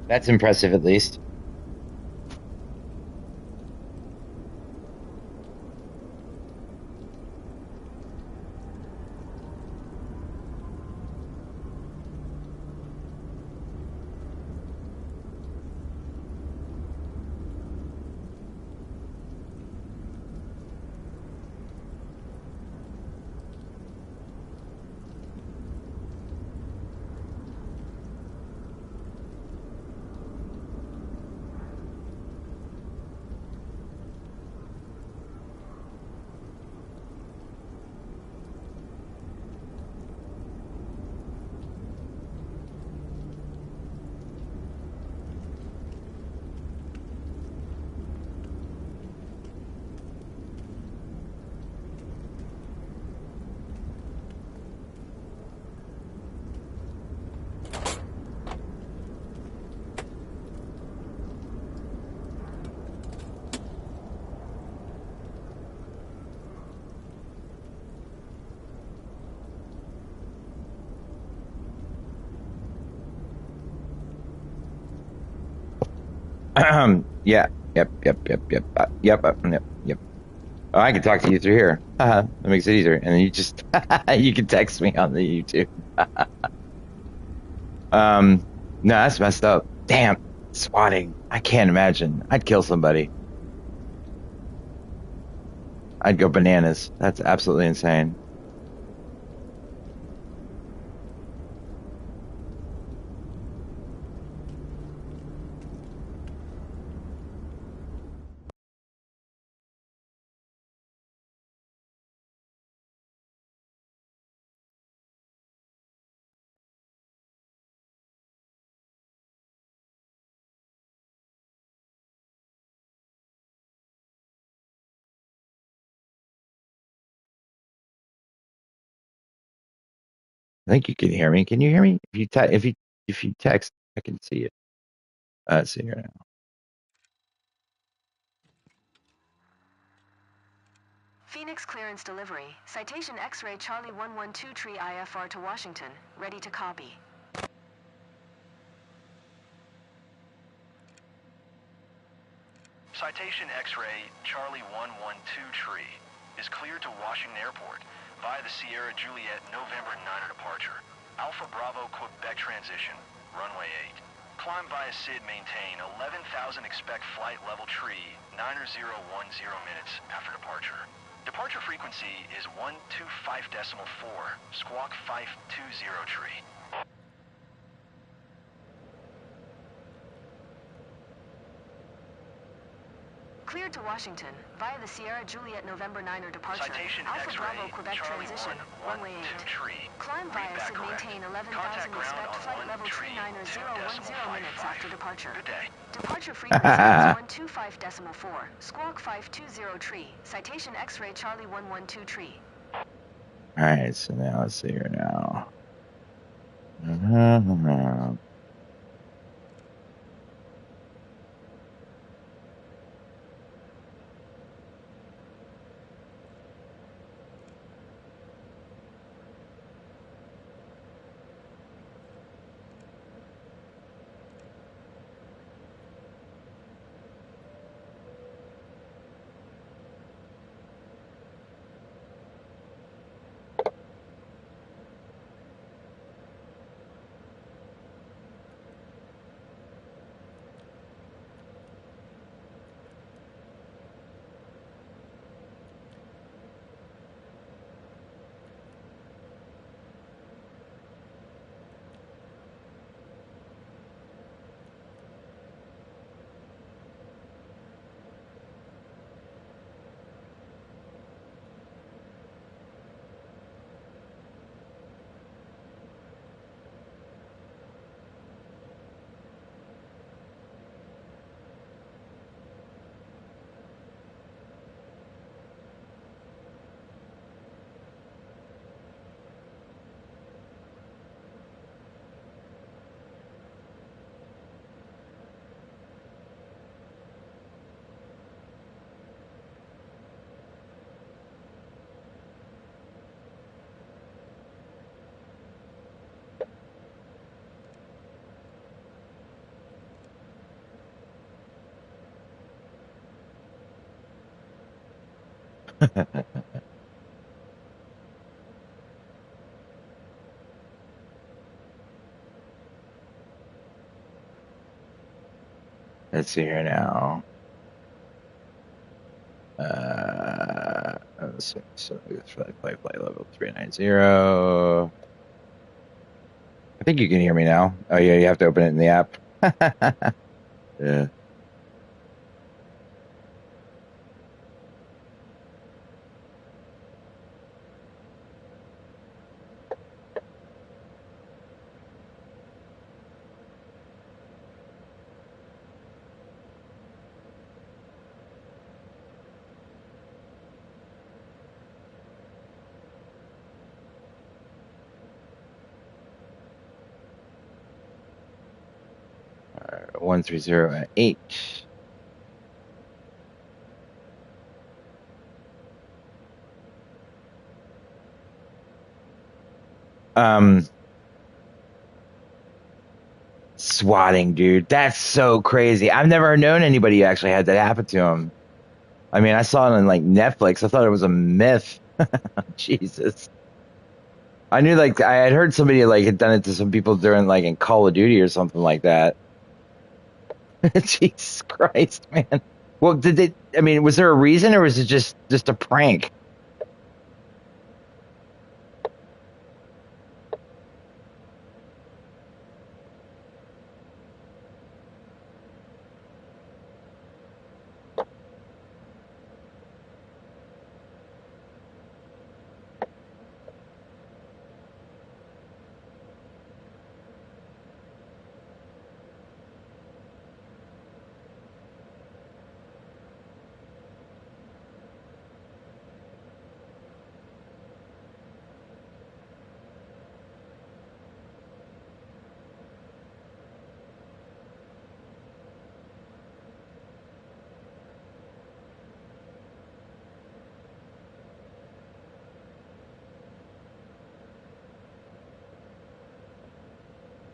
That's impressive, at least. Yeah. Yep. Yep. Yep. Yep. Yep. Oh, I can talk to you through here. That makes it easier. And then you just you can text me on the YouTube. No, that's messed up. Damn, swatting. I can't imagine. I'd kill somebody. I'd go bananas. That's absolutely insane. I think you can hear me. Can you hear me? If you text, I can see it. Let's see here now. Phoenix clearance delivery. Citation X-ray Charlie 112 tree IFR to Washington. Ready to copy. Citation X-ray Charlie 112 tree is cleared to Washington Airport via the Sierra Juliet November 9 departure. Alpha Bravo Quebec transition, runway 8. Climb via SID, maintain 11,000, expect flight level tree 9:10 minutes after departure. Departure frequency is 125.4, squawk 520 tree. Cleared to Washington via the Sierra Juliet November 9 departure. Citation Alpha X-ray Bravo Quebec Charlie transition, 1 runway 8. tree. Climb via SID, maintain 11,000, expect flight level tree 9:10 minutes after departure. Good day. Departure frequency is 125.4, squawk 520 tree. Citation X-ray Charlie 112 tree. All right, so now let's see here now. Let's see here now. So it's flight level 390. I think you can hear me now. Oh yeah, you have to open it in the app. Yeah. All right, 130 swatting, dude. That's so crazy. I've never known anybody who actually had that happen to him. I mean, I saw it on like Netflix. I thought it was a myth. Jesus. I knew like I had heard somebody like had done it to some people during like in Call of Duty or something like that. Jesus Christ, man. Well, did they? I mean, was there a reason, or was it just a prank?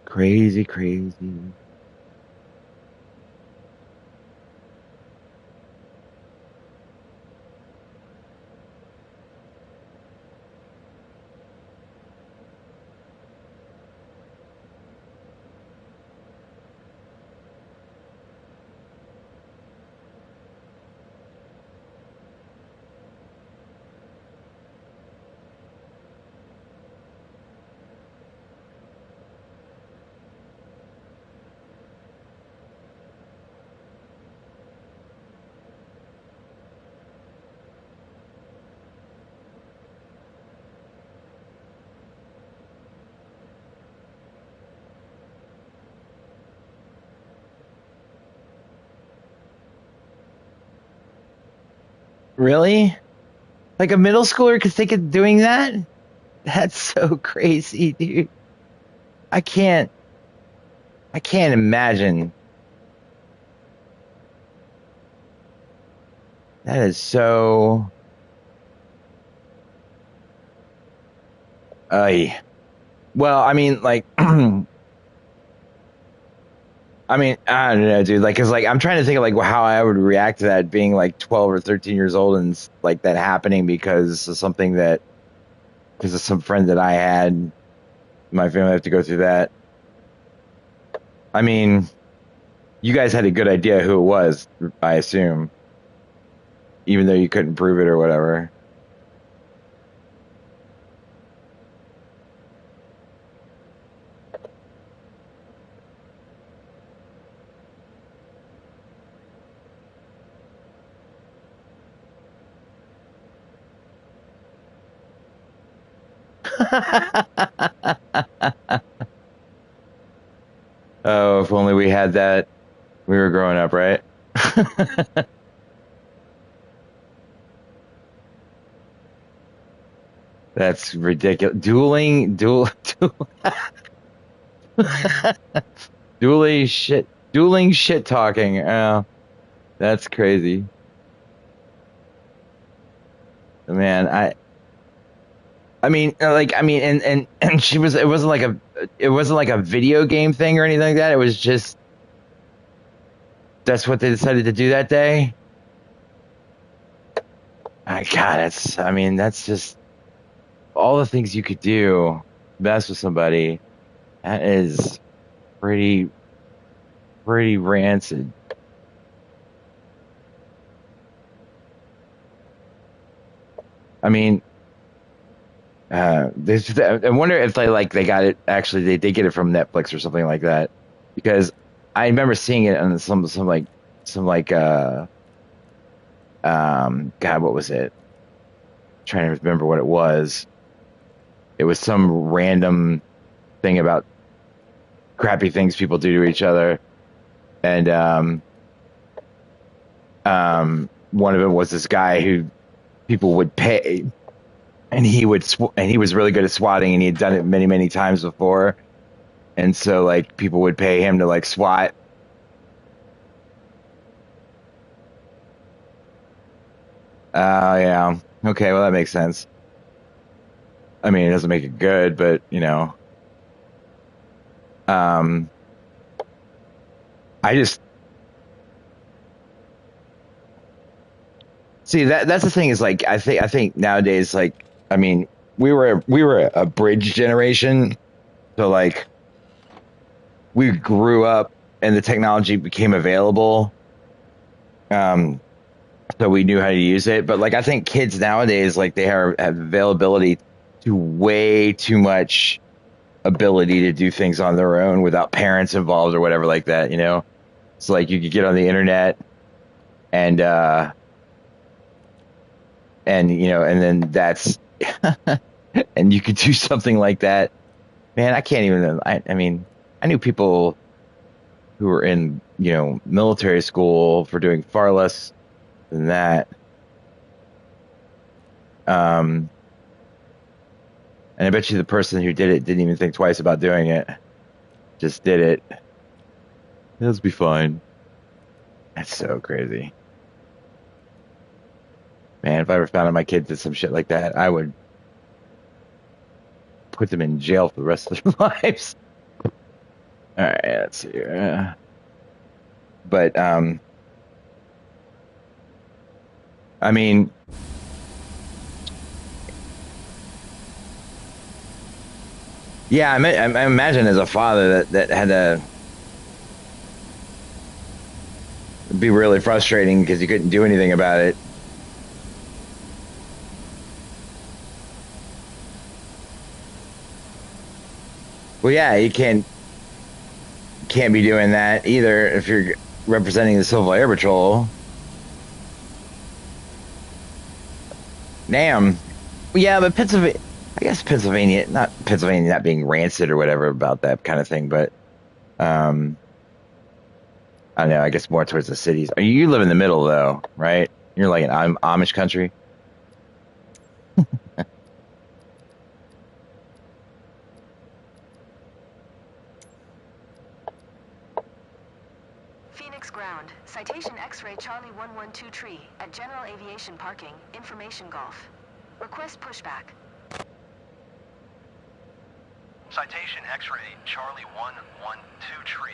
Crazy, crazy. Really? Like a middle schooler could think of doing that? That's so crazy, dude. I can't. I can't imagine. That is so. Well, I mean, like, I mean, I don't know, dude. Like, cause like I'm trying to think of like how I would react to that being like 12 or 13 years old and like that happening because of something that because of some friend that I had. My family have to go through that. I mean, you guys had a good idea who it was, I assume, even though you couldn't prove it or whatever. Oh, if only we had that. We were growing up, right? That's ridiculous. Dueling shit talking. Oh, that's crazy. Man, and she was, it wasn't like a video game thing or anything like that. It was just, that's what they decided to do that day. God, I mean, that's just all the things you could do, mess with somebody. That is pretty rancid. I mean, I wonder if they got it, actually, they did get it from Netflix or something like that. Because I remember seeing it on God, what was it? Trying to remember what it was. It was some random thing about crappy things people do to each other. And one of it was this guy who people would pay, and he was really good at swatting, and he had done it many times before. And so like people would pay him to like swat. Yeah. Okay, well that makes sense. I mean, it doesn't make it good, but um I just see that's the thing is like I think nowadays, like, I mean, we were a bridge generation, so like we grew up and the technology became available, so we knew how to use it. But like I think kids nowadays, like they have availability to way too much ability to do things on their own without parents involved or whatever like that, So like you could get on the internet and and then that's and you could do something like that. Man, I can't even. I mean, I knew people who were in military school for doing far less than that. And I bet you the person who did it didn't even think twice about doing it. Just did it. It'll be fine. That's so crazy. Man, if I ever found out my kid did some shit like that, I would put them in jail for the rest of their lives. All right, let's see here. But I mean, yeah, I imagine as a father that had to be really frustrating because you couldn't do anything about it. Well, yeah, you can't be doing that either if you're representing the Civil Air Patrol. Damn. Yeah, but Pennsylvania, I guess Pennsylvania not being rancid or whatever about that kind of thing, but I don't know, I guess more towards the cities. You live in the middle though, right? You're like an Amish country. Phoenix ground. Citation X-ray Charlie 112 tree at General Aviation Parking, Information Golf. Request pushback. Citation X-ray Charlie 112 tree,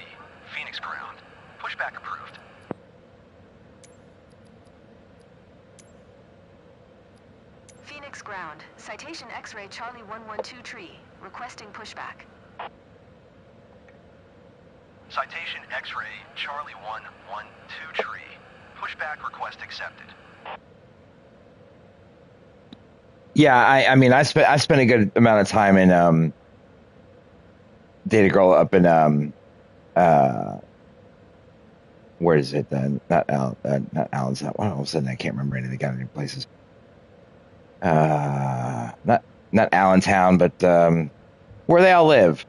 Phoenix ground. Pushback approved. Phoenix ground. Citation X-ray Charlie 112 tree. Requesting pushback. Citation X-ray Charlie 112 tree. Pushback request accepted. Yeah, I mean, I spent a good amount of time in date a girl up in where is it then? Not Allen's. All of a sudden, I can't remember any of the goddamn places. Not Allentown, but where they all live.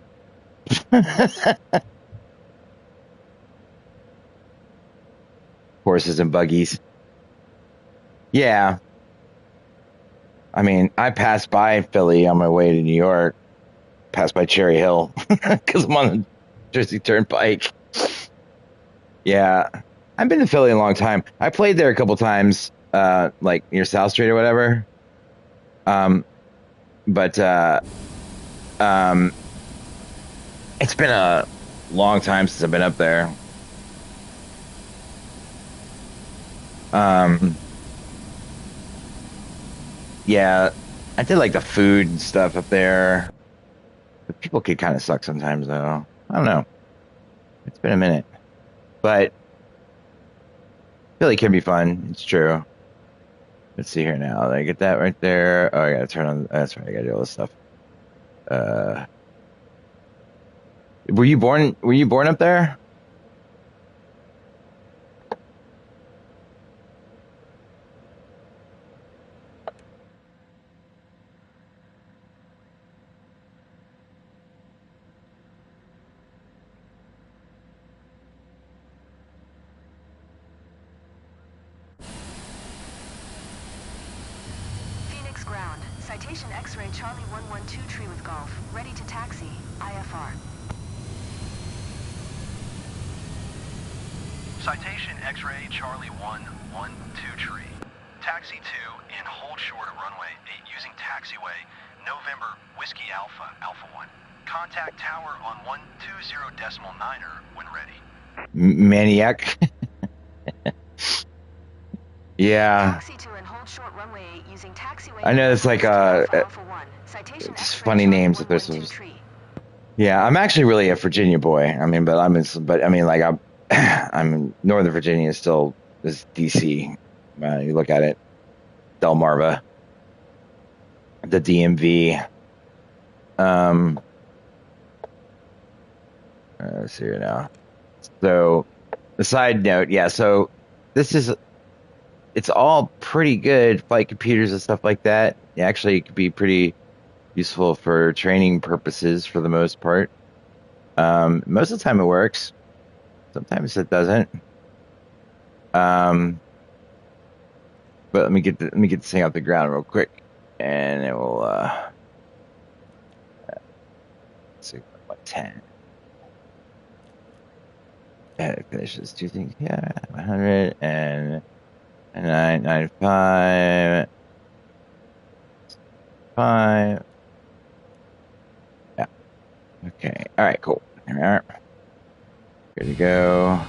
Horses and buggies. Yeah. I mean, I passed by Philly on my way to New York. Passed by Cherry Hill because I'm on the Jersey Turnpike. Yeah. I've been to Philly a long time. I played there a couple times, like near South Street or whatever. But it's been a long time since I've been up there. Yeah, I did like the food and stuff up there. The people could kind of suck sometimes, though. I don't know. It's been a minute, but Philly can be fun. It's true. Let's see here now. Did I get that right there? Oh, I gotta turn on. That's right. I gotta do all this stuff. Were you born? Were you born up there? Phoenix ground. Citation X-ray Charlie 112 tree with golf. Ready to taxi. IFR. Citation X-ray Charlie 112 tree. Taxi 2 and hold short of runway 8 using taxiway November Whiskey Alpha, Alpha 1. Contact tower on 120.9er when ready. Maniac. Yeah. Taxi 2 and hold short runway 8 using taxiway. I know it's like Alpha 1. Citation just X-ray funny Charlie names that there's 112 some. tree. Yeah, I'm actually really a Virginia boy. I mean, but like I'm Northern Virginia is still is DC. You look at it, Delmarva, the DMV. Let's see here now. So, the side note, yeah. So it's all pretty good flight computers and stuff like that. Actually, it could be pretty useful for training purposes for the most part. Most of the time it works. Sometimes it doesn't. But let me get this thing off the ground real quick, and it will. Let's see, what 10. Yeah, it finishes two things. Yeah, 100 and 995. 5. Yeah. Okay. All right. Cool. All right. Good to go.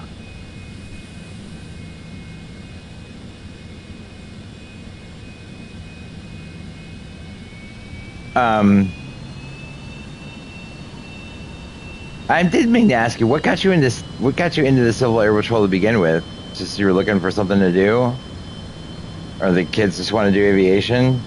I did mean to ask you, what got you into the Civil Air Patrol to begin with? Just you were looking for something to do, or the kids just want to do aviation?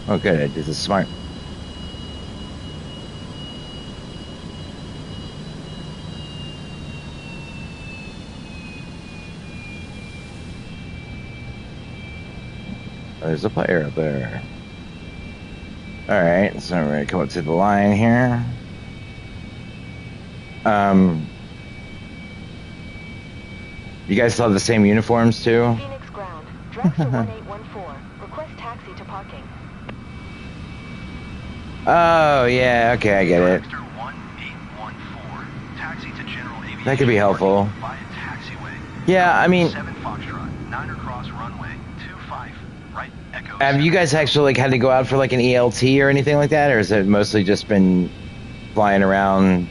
Oh, good. This is smart. There's a player up there. All right, so we're gonna come up to the line here. You guys still have the same uniforms too? Phoenix ground. Dragster 1814. Request taxi to parking. Oh yeah, okay, I get it. Dragster 1814. Taxi to General Aviation. That could be helpful. Via taxiway. Yeah, I mean, 7 Foxtrot, 9 across runway 25. Right, Echo. have you guys actually like had to go out for like an ELT or anything like that, or has it mostly just been flying around?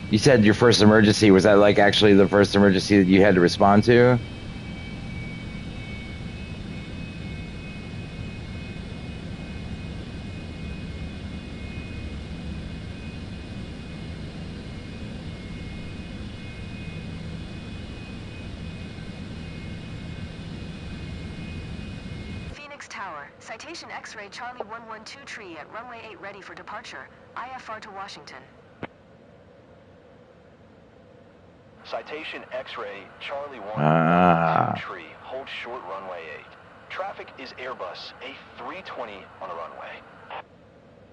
You said your first emergency, was that like actually the first emergency that you had to respond to? Phoenix Tower. Citation X-ray Charlie 112 tree at runway 8 ready for departure. IFR to Washington. Citation X-ray Charlie 112 tree. Hold short runway 8. Traffic is Airbus A320 on the runway.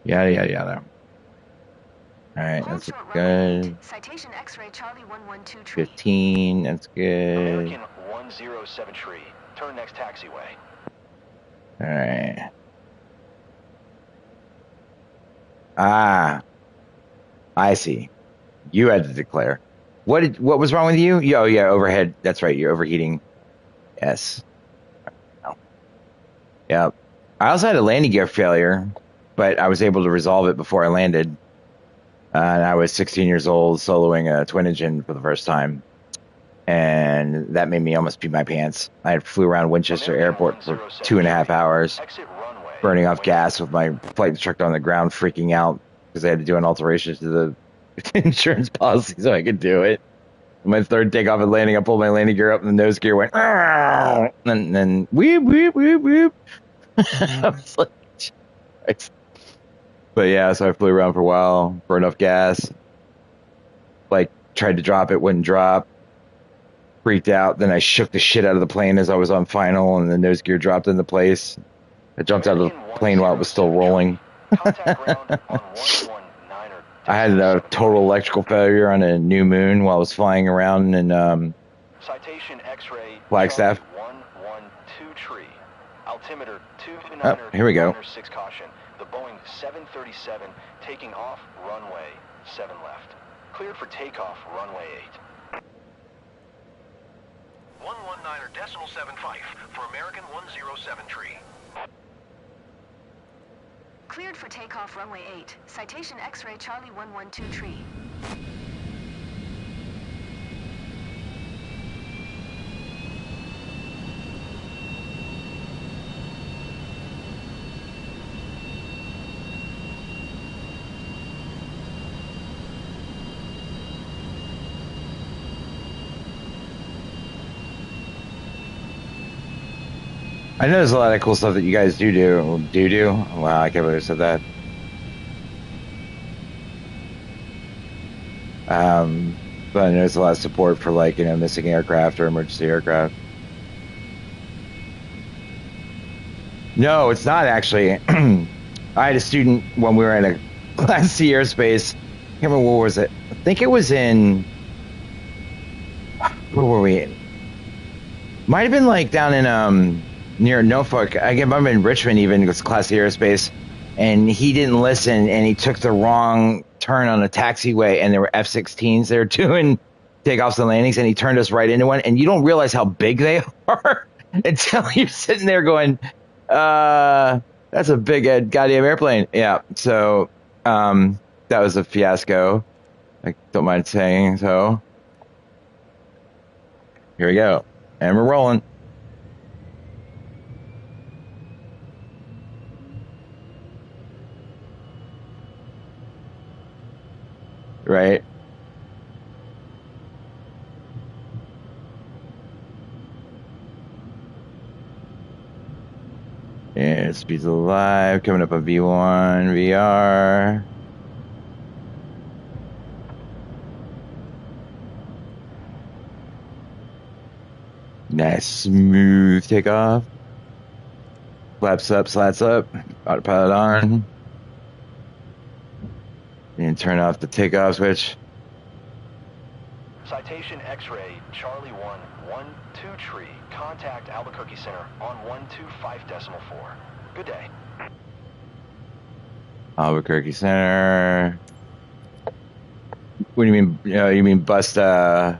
Yada yada yada. All right, Hold that's short good. runway 8. Citation X-ray Charlie 112 tree. 15, that's good. American 107 tree. Turn next taxiway. All right. Ah, I see. You had to declare. What was wrong with you? Oh yeah, overhead. That's right. You're overheating. Yes. Yeah. I also had a landing gear failure, but I was able to resolve it before I landed. And I was 16 years old, soloing a twin engine for the first time. And that made me almost pee my pants. I flew around Winchester Airport for 2.5 hours, burning off gas with my flight instructor on the ground, freaking out because I had to do an alteration to the insurance policy so I could do it. My third takeoff and landing, I pulled my landing gear up and the nose gear went, and then weep, weep, weep, weep. I was like, Christ. But yeah, so I flew around for a while, burned off gas, like tried to drop it, wouldn't drop, freaked out. Then I shook the shit out of the plane as I was on final, and the nose gear dropped into place. I jumped out of the plane while it was still rolling. I had a total electrical failure on a new moon while I was flying around in Citation X-ray Flagstaff. 112 tree. Altimeter 29 Oh, here we go. 6 caution. The Boeing 737 taking off runway 7 left. Cleared for takeoff runway 8. 119.75 for American 107 tree. Cleared for takeoff runway 8. Citation X-ray Charlie 112 tree. I know there's a lot of cool stuff that you guys do. Wow, I can't believe I said that. But I know there's a lot of support for, like, missing aircraft or emergency aircraft. No, it's not actually. I had a student when we were in a Class C airspace. I can't remember where was it. I think it was in. Where were we? Might have been like down in near Norfolk. I remember in Richmond even, it was Class C airspace, and he didn't listen and he took the wrong turn on the taxiway, and there were F-16s there doing takeoffs and landings, and he turned us right into one, and you don't realize how big they are until you're sitting there going, that's a big goddamn airplane. Yeah, so that was a fiasco. I don't mind saying so. Here we go. And we're rolling. Right. Yeah, speeds alive. Coming up on V1, VR. Nice, smooth takeoff. Flaps up, slats up. Autopilot on. And turn off the takeoff switch. Citation X-ray Charlie 112 tree. Contact Albuquerque Center on 125.4. Good day. Albuquerque Center. What do you mean? You mean bust? 125.4.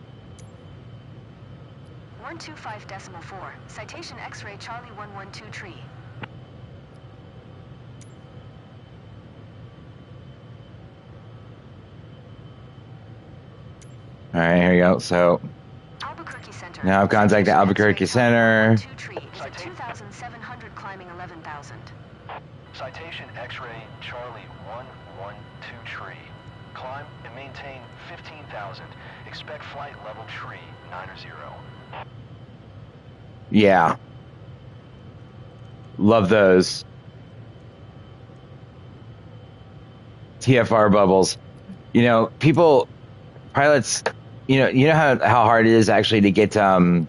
Citation X-ray Charlie 112 tree. All right, here we go. So Albuquerque Center. now I've contacted Albuquerque Center. 2,700 climbing 11,000. Citation X-ray Charlie 112 tree. Climb and maintain 15,000. Expect flight level tree 90. Yeah. Love those. TFR bubbles. Pilots, you know how hard it is actually to get Resume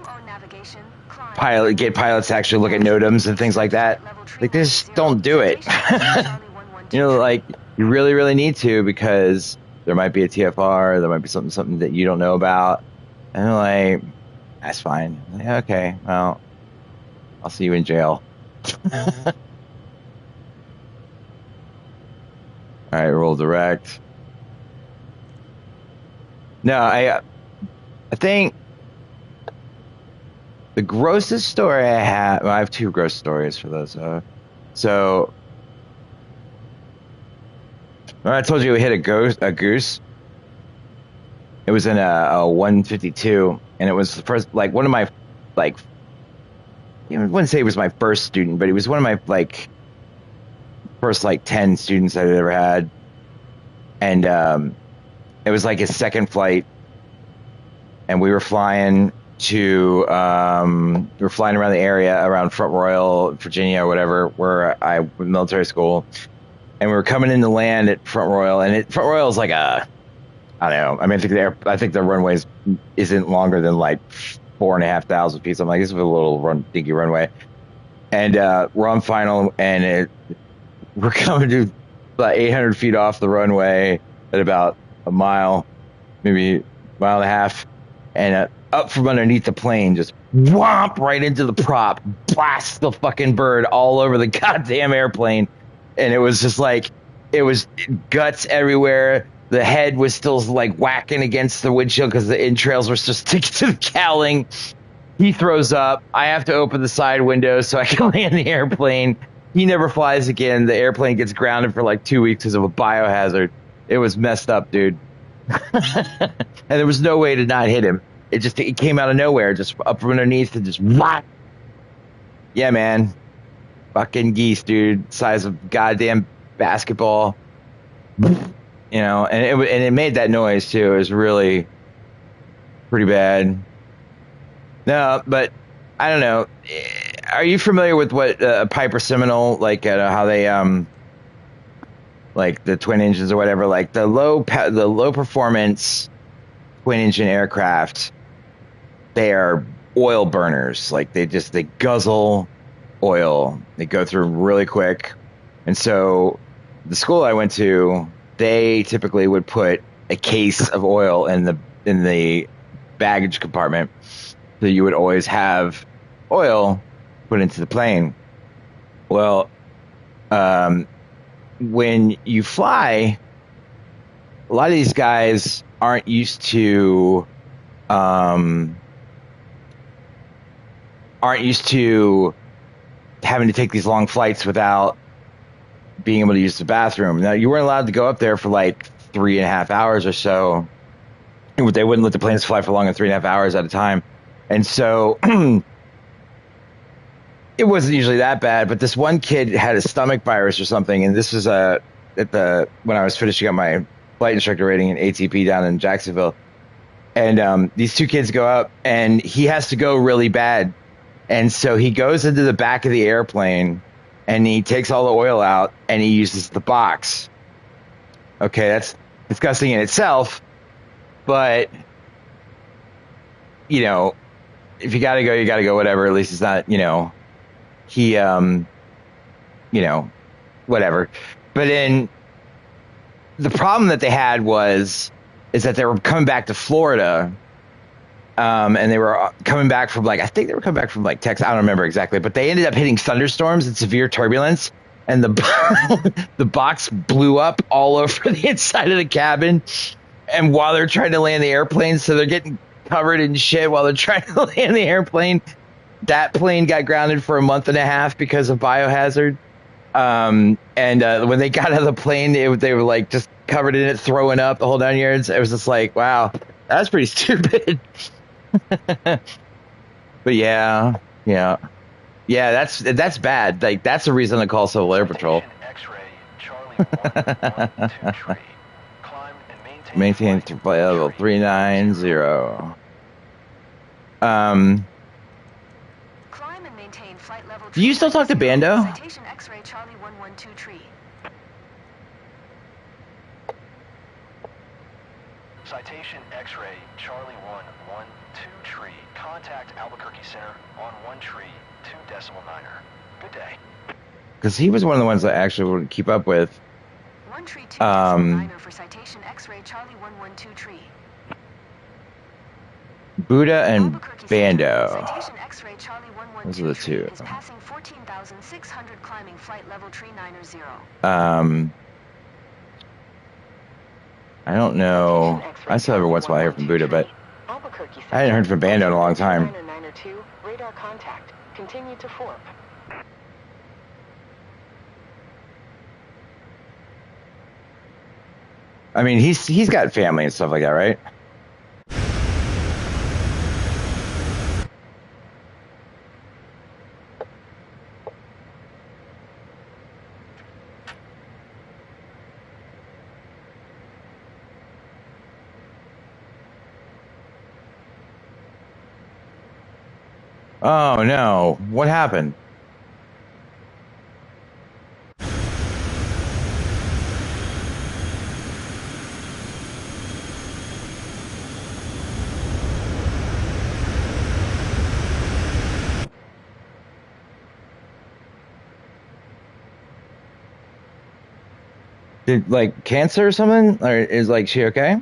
on navigation. Climb. Get pilots to actually look at NOTAMs and things like that. Like, they just don't do it. Like, you really, really need to, because there might be a TFR, there might be something that you don't know about. And they're like, that's fine. Like, okay, well, I'll see you in jail. All right, roll direct. No, I think the grossest story I have. Well, I have two gross stories for those. So when I told you we hit a goose. It was in a 152, and it was the first, like, one of my, like, I wouldn't say he was my first student, but he was one of my, like, first, like, 10 students I'd ever had. And it was like his second flight, and we were flying around the area around Front Royal, Virginia, or whatever, where I went to military school. And we were coming in to land at Front Royal, and Front Royal is like I don't know. I mean, I think the runways isn't longer than like 4,500 feet. So I'm like, this is a little dinky runway. And we're on final, and we're coming to about 800 feet off the runway at about a mile, maybe a mile and a half, and up from underneath the plane, just whomp right into the prop, blast the fucking bird all over the goddamn airplane. And it was just like, it was guts everywhere. The head was still like whacking against the windshield because the entrails were still sticking to the cowling. He throws up. I have to open the side window so I can land the airplane. He never flies again. The airplane gets grounded for like 2 weeks because of a biohazard. It was messed up, dude. And there was no way to not hit him. It came out of nowhere, just up from underneath and just whack. Yeah, man. Fucking geese, dude. Size of goddamn basketball. You know, and it made that noise too. It was really pretty bad. No, but I don't know. Are you familiar with what Piper Seminole, like how they like the twin engines or whatever, like the low performance twin engine aircraft? They are oil burners. Like they guzzle oil. They go through really quick. And so the school I went to, they typically would put a case of oil in the baggage compartment, so you would always have oil put into the plane. Well, when you fly, a lot of these guys aren't used to having to take these long flights without being able to use the bathroom. Now, you weren't allowed to go up there for like 3.5 hours or so. They wouldn't let the planes fly for longer than 3.5 hours at a time. And so it wasn't usually that bad, but this one kid had a stomach virus or something. And this was when I was finishing up my flight instructor rating in ATP down in Jacksonville. And these two kids go up, and he has to go really bad. And so he goes into the back of the airplane, and he takes all the oil out, and he uses the box. Okay, that's disgusting in itself, but, you know, if you gotta go, you gotta go, whatever. At least it's not, you know, whatever. But then the problem that they had is that they were coming back to Florida, and they were coming back from I think they were coming back from Texas. I don't remember exactly, but they ended up hitting thunderstorms and severe turbulence, and the box blew up all over the inside of the cabin. And while they're trying to land the airplane, so they're getting covered in shit while they're trying to land the airplane. That plane got grounded for a month and a half because of biohazard. And when they got out of the plane, they were just covered in it, throwing up the whole 9 yards. It was just like, wow, that's pretty stupid. But yeah, that's bad. That's the reason to call Civil Air Patrol. Maintain flight level 390. Climb and maintain flight level. Do you still talk to Bando? Citation X-ray Charlie 112 tree. Citation X-ray Charlie 112 tree. Contact Albuquerque Center on 1 tree 2 decimal niner. Good day. Because he was one of the ones that actually would keep up with. 1 tree 2 decimal niner for citation X-ray Charlie 112 tree. Buddha and Bando. Citation X-ray Charlie 112 Those are the two. Is passing 14,600 climbing flight level tree 90. I don't know. I still every once in a while hear from Buddha, but I hadn't heard from Bando in a long time. Radar contact. Continue to fork. I mean, he's got family and stuff like that, right? Oh no, what happened? Did like cancer or something? Or is like she okay?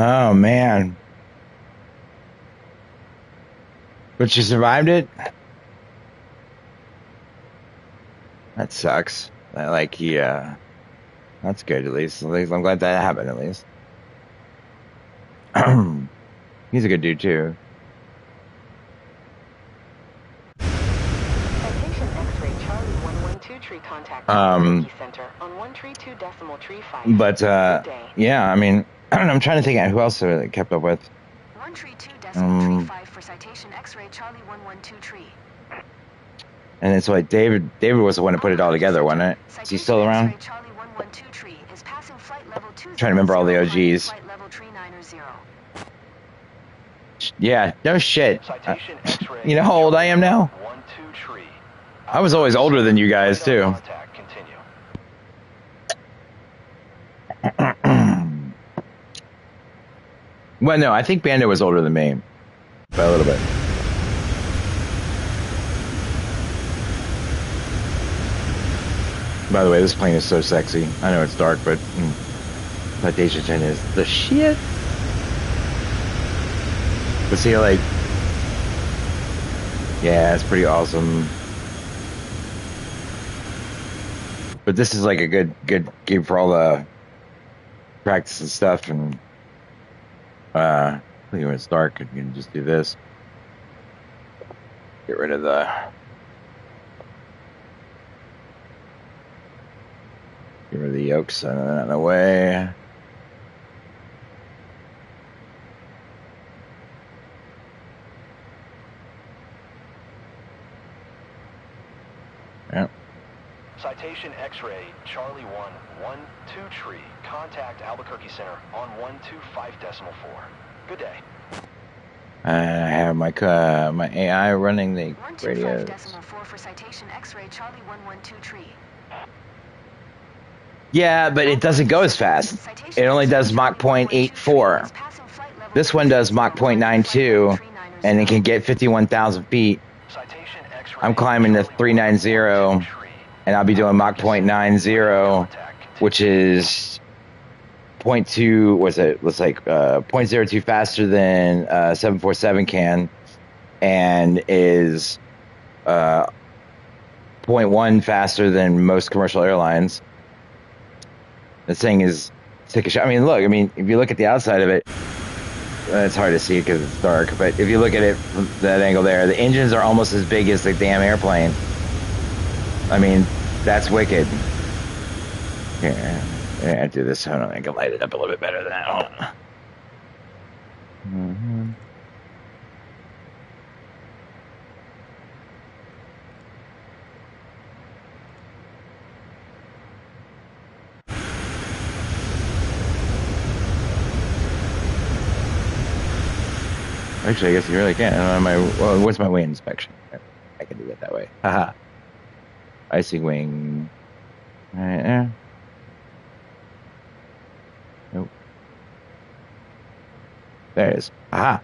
Oh man. But she survived it? That sucks. Like yeah. That's good at least. At least I'm glad that happened at least. He's a good dude too. Citation X-ray Charlie 112 tree contact Albuquerque Center on 132.35. But yeah, I mean I'm trying to think of who else I kept up with. 132.35 for citation X-ray Charlie 112 tree. And it's like David was the one to put it all together, wasn't it? Is he still around? Charlie 112 tree is passing flight level 2. Trying to remember all the OGs. Flight level 390. Yeah, no shit. You know how old I am now? I was always older than you guys too. Well, no, I think Bando was older than me by a little bit. By the way, this plane is so sexy. I know it's dark, but Citation 10 is the shit. But see, like, yeah, it's pretty awesome. But this is like a good game for all the practice and stuff. And when it's dark, you can just do this. Get rid of the. Get rid of the yokes out of the way. Yep. Citation X-ray Charlie 112 tree. Contact Albuquerque Center on 125.4. Good day. I have my AI running the radios. 125.4 for citation X-ray Charlie 112 tree. Yeah, but it doesn't go as fast. It only does Mach 0.84. This one does Mach 0.92, and it can get 51,000 feet. I'm climbing to 390, and I'll be doing Mach 0.90, which is 0.2. What's it? Looks like 0.02 faster than 747 can, and is 0.1 faster than most commercial airlines. This thing is sick as shit. I mean, look. I mean, if you look at the outside of it, it's hard to see because it's dark. But if you look at it from that angle there, the engines are almost as big as the damn airplane. I mean, that's wicked. Here, I do this. Hold on, I can light it up a little bit better than that. Mm-hmm. Actually, I guess you really can't. Well, what's my wing inspection? I can do it that way. Haha. Icing wing. Right there. Nope. There it is. Aha.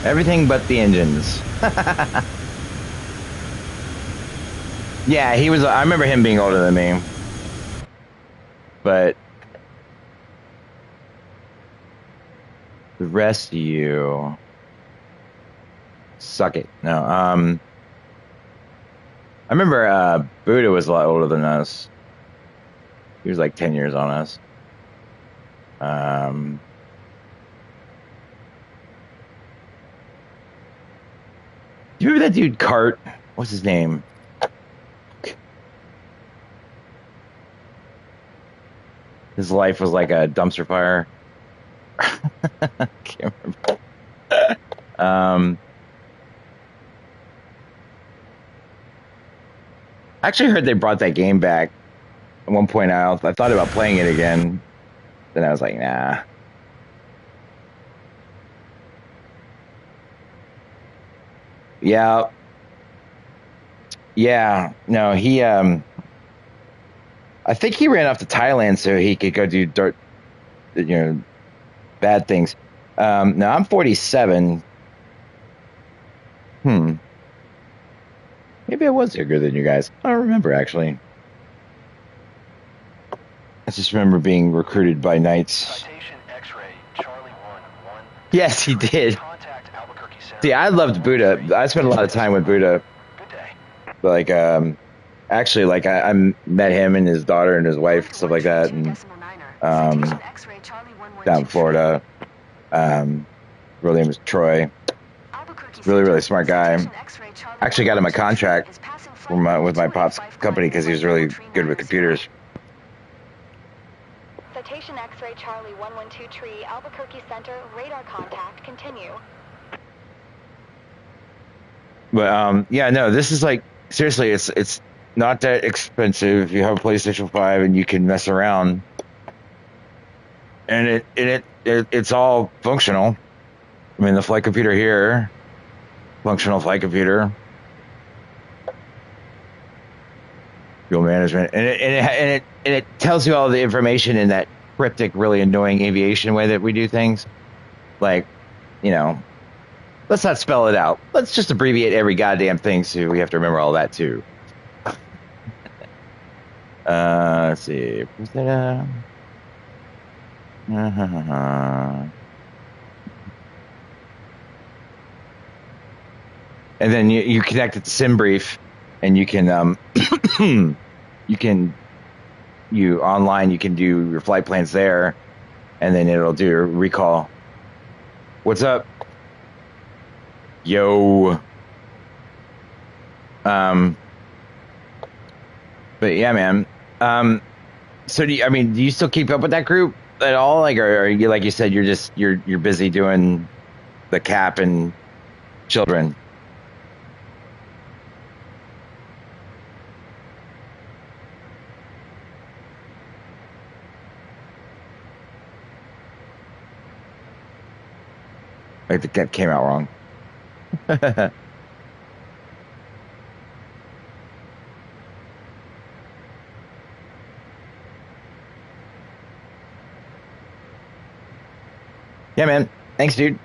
Everything but the engines. Yeah, he was. I remember him being older than me. But the rest of you suck it. No. I remember Buddha was a lot older than us. He was like 10 years on us. Do you remember that dude Cart? What's his name? His life was like a dumpster fire. Can't remember. I actually heard they brought that game back. At one point, I thought about playing it again. Then I was like, nah. Yeah. Yeah. No, he, I think he ran off to Thailand so he could go do bad things. Now I'm 47. Maybe I was younger than you guys. I don't remember, actually. I just remember being recruited by Knights. Citation X-ray, Charlie 1-1. Yes, he did. Contact Albuquerque Center. See, I loved Buddha. I spent a lot of time with Buddha. Good day. Like, actually, like, I met him and his daughter and his wife, stuff like that, and down in Florida. Real name was Troy. Really, really smart guy. Actually got him a contract with my pop's company because he was really good with computers. Citation X-ray Charlie 112 tree, Albuquerque Center, radar contact, continue. But yeah, no, this is like, seriously, it's not that expensive. You have a PlayStation 5 and you can mess around, and it's all functional. I mean, the flight computer here, functional flight computer, fuel management, and it tells you all the information in that cryptic, really annoying aviation way that we do things. Like, let's not spell it out. Let's just abbreviate every goddamn thing so we have to remember all that too. Let's see. Was that And then you connect it to SimBrief, and you can online you can do your flight plans there, and then it'll do a recall. What's up? Yo. But yeah, man. So do you still keep up with that group at all? Like, or are you, like you said, you're busy doing the cap and children? Like the cap came out wrong. Yeah, man. Thanks, dude.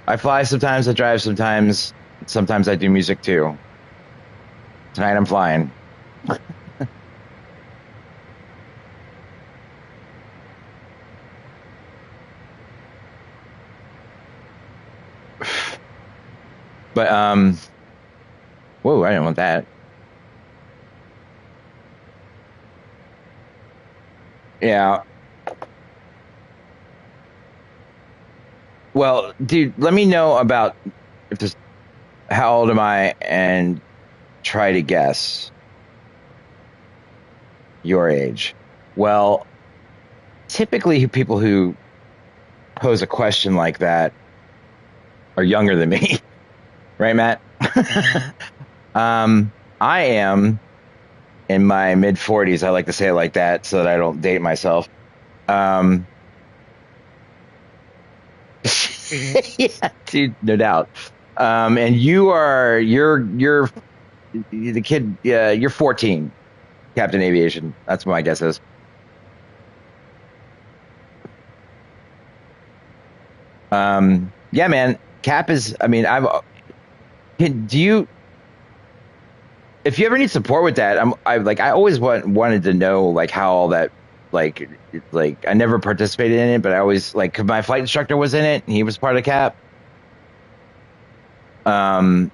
I fly sometimes, I drive sometimes. Sometimes I do music too. Tonight I'm flying. But, whoa, I didn't want that. Yeah. Well, dude, let me know about how old am I, and try to guess your age. Well, typically people who pose a question like that are younger than me. Right, Matt? I am in my mid-40s. I like to say it like that so that I don't date myself. Yeah, dude, no doubt. And you're the kid. You're 14, Captain Aviation. That's what my guess is. Yeah, man. Cap is. I mean, do you? If you ever need support with that, I always wanted to know like how all that like I never participated in it, but I always like 'cause my flight instructor was in it and he was part of Cap. And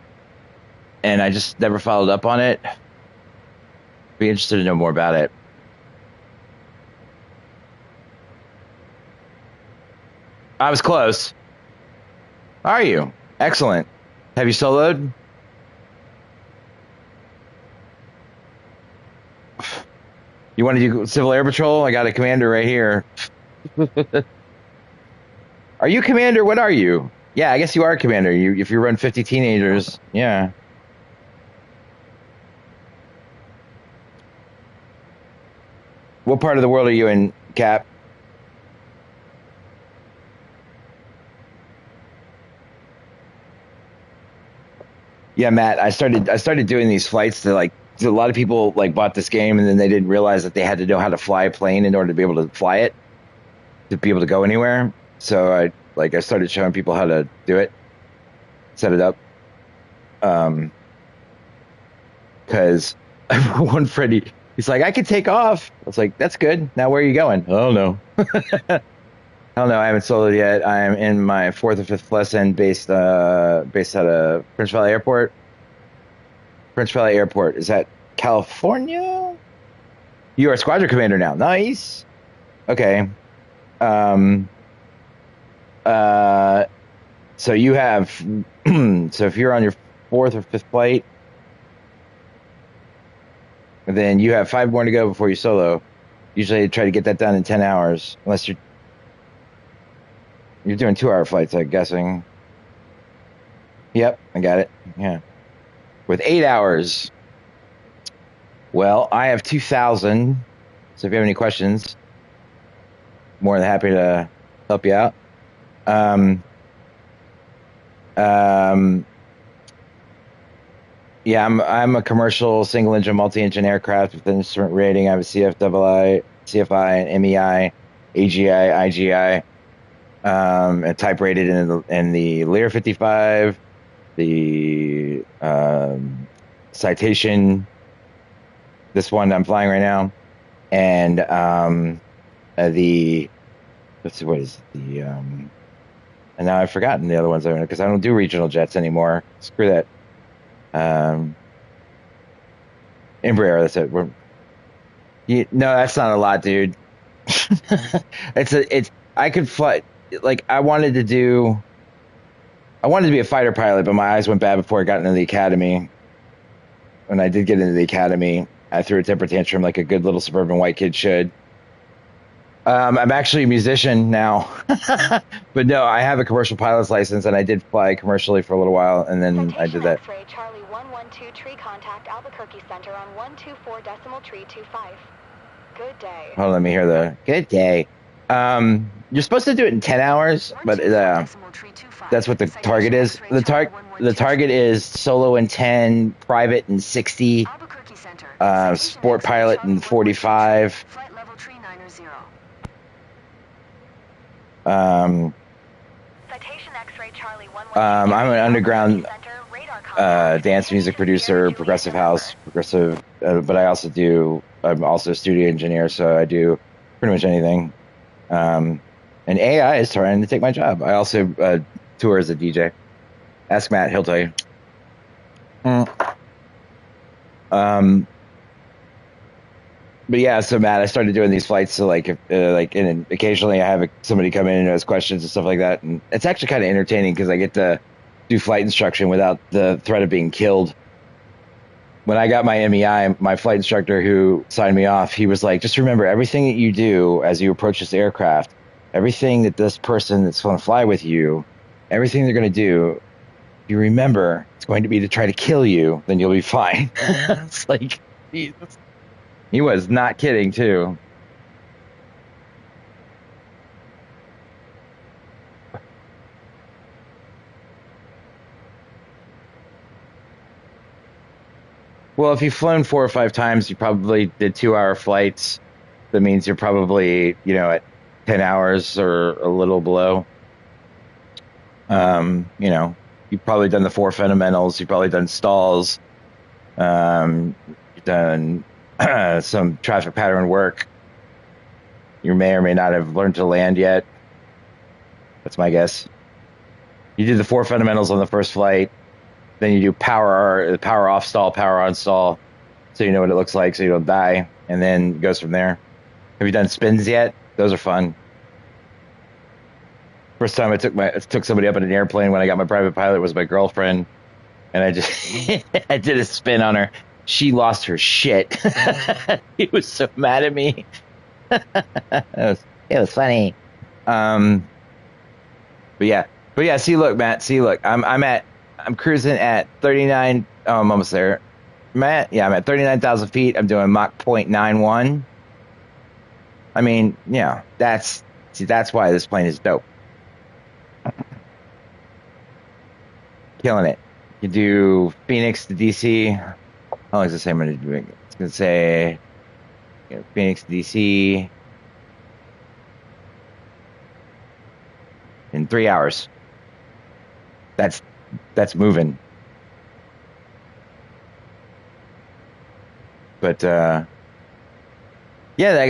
I just never followed up on it. Be interested to know more about it. I was close. Are you? Excellent. Have you soloed? You want to do Civil Air Patrol? I got a commander right here. Are you commander? What are you? Yeah, I guess you are commander. If you run 50 teenagers, yeah. What part of the world are you in, Cap? Yeah, Matt. I started doing these flights to like a lot of people like bought this game and then they didn't realize that they had to know how to fly a plane in order to be able to fly it, to be able to go anywhere. So I started showing people how to do it, set it up. Because one friend, he's like, I can take off. I was like, that's good. Now where are you going? Oh no. Hell no, I haven't soloed yet. I'm in my fourth or fifth lesson based out of Prince Valley Airport. Prince Valley Airport. Is that California? You are squadron commander now. Nice. Okay. So you have so if you're on your fourth or fifth flight, then you have 5 more to go before you solo. Usually I try to get that done in 10 hours, unless you're doing 2-hour flights, I'm guessing. Yep, I got it. Yeah. With 8 hours. Well, I have 2,000. So if you have any questions, more than happy to help you out. Yeah, I'm a commercial single engine multi-engine aircraft with an instrument rating. I have a CFI, and MEI, AGI, IGI, and type rated in the Lear 55, the Citation, this one I'm flying right now, and the let's see, what is the and now I've forgotten the other ones because I don't do regional jets anymore. Screw that. Embraer, that's it. No, that's not a lot, dude. I could fly, like I wanted to be a fighter pilot, but my eyes went bad before I got into the academy. When I did get into the academy, I threw a temper tantrum like a good little suburban white kid should. I'm actually a musician now, but no, I have a commercial pilot's license, and I did fly commercially for a little while, and then I did that. X-ray Charlie 112 tree contact Albuquerque Center on 124.325. Good day. Hold on, let me hear the good day. You're supposed to do it in 10 hours, but that's what the target is. The target is solo in 10, private in 60, sport pilot in 45. I'm an underground dance music producer, progressive house, but I'm also a studio engineer, so I do pretty much anything. And AI is trying to take my job. I also tour as a DJ. Ask Matt, he'll tell you. But yeah, so Matt, I started doing these flights. So and occasionally I have somebody come in and ask questions and stuff like that, and it's actually kind of entertaining because I get to do flight instruction without the threat of being killed. When I got my MEI, my flight instructor who signed me off, he was like, just remember everything that you do as you approach this aircraft, everything that this person that's going to fly with you, everything they're going to do, if you remember it's going to be to try to kill you, then you'll be fine. It's like, Jesus. He was not kidding, too. Well, if you've flown 4 or 5 times, you probably did 2-hour flights. That means you're probably, at 10 hours or a little below. You've probably done the 4 fundamentals. You've probably done stalls. You've done some traffic pattern work. You may or may not have learned to land yet. That's my guess. You did the 4 fundamentals on the first flight. Then you do power off stall, power on stall, so you know what it looks like, so you don't die, and then it goes from there. Have you done spins yet? Those are fun. First time I took somebody up in an airplane when I got my private pilot was my girlfriend, and I just I did a spin on her. She lost her shit. He was so mad at me. It was funny. But yeah. See, look, Matt. I'm cruising at 39. Oh, I'm almost there. Matt, yeah, I'm at 39,000 feet. I'm doing Mach 0.91. I mean, that's why this plane is dope. Killing it. You do Phoenix to DC. How long is the same? I'm going to say Phoenix to DC in 3 hours. That's moving. But I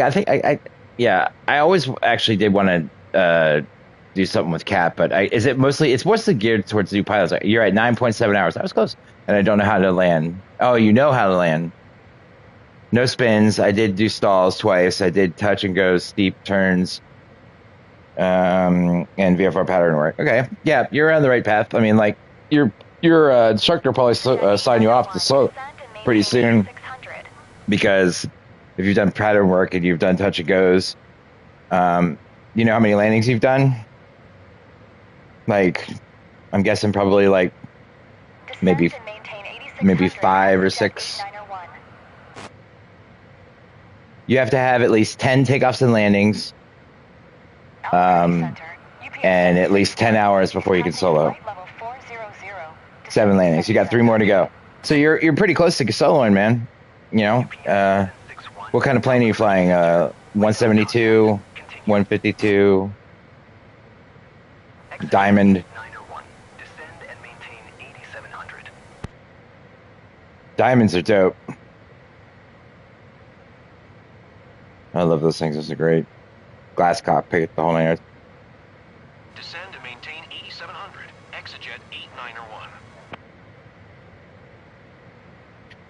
think I always actually did want to do something with Cap, but it's mostly geared towards new pilots. You're at 9.7 hours. That was close. And I don't know how to land. Oh, you know how to land. No spins. I did do stalls twice. I did touch and go, steep turns, and VFR pattern work. Okay. Yeah, you're on the right path. I mean, like, your instructor will probably sign you off to slow pretty soon, because if you've done pattern work and you've done touch and goes, you know how many landings you've done? Like, I'm guessing probably like maybe 5 or 6. You have to have at least 10 takeoffs and landings, and at least 10 hours before you can solo. 7 landings. You got 3 more to go. So you're pretty close to soloing, man. What kind of plane are you flying? 172, 152, Diamond. Diamonds are dope. I love those things. Those are great. Glass cockpit, the whole 9 yards. Descend and maintain 8700. Exejet 8901.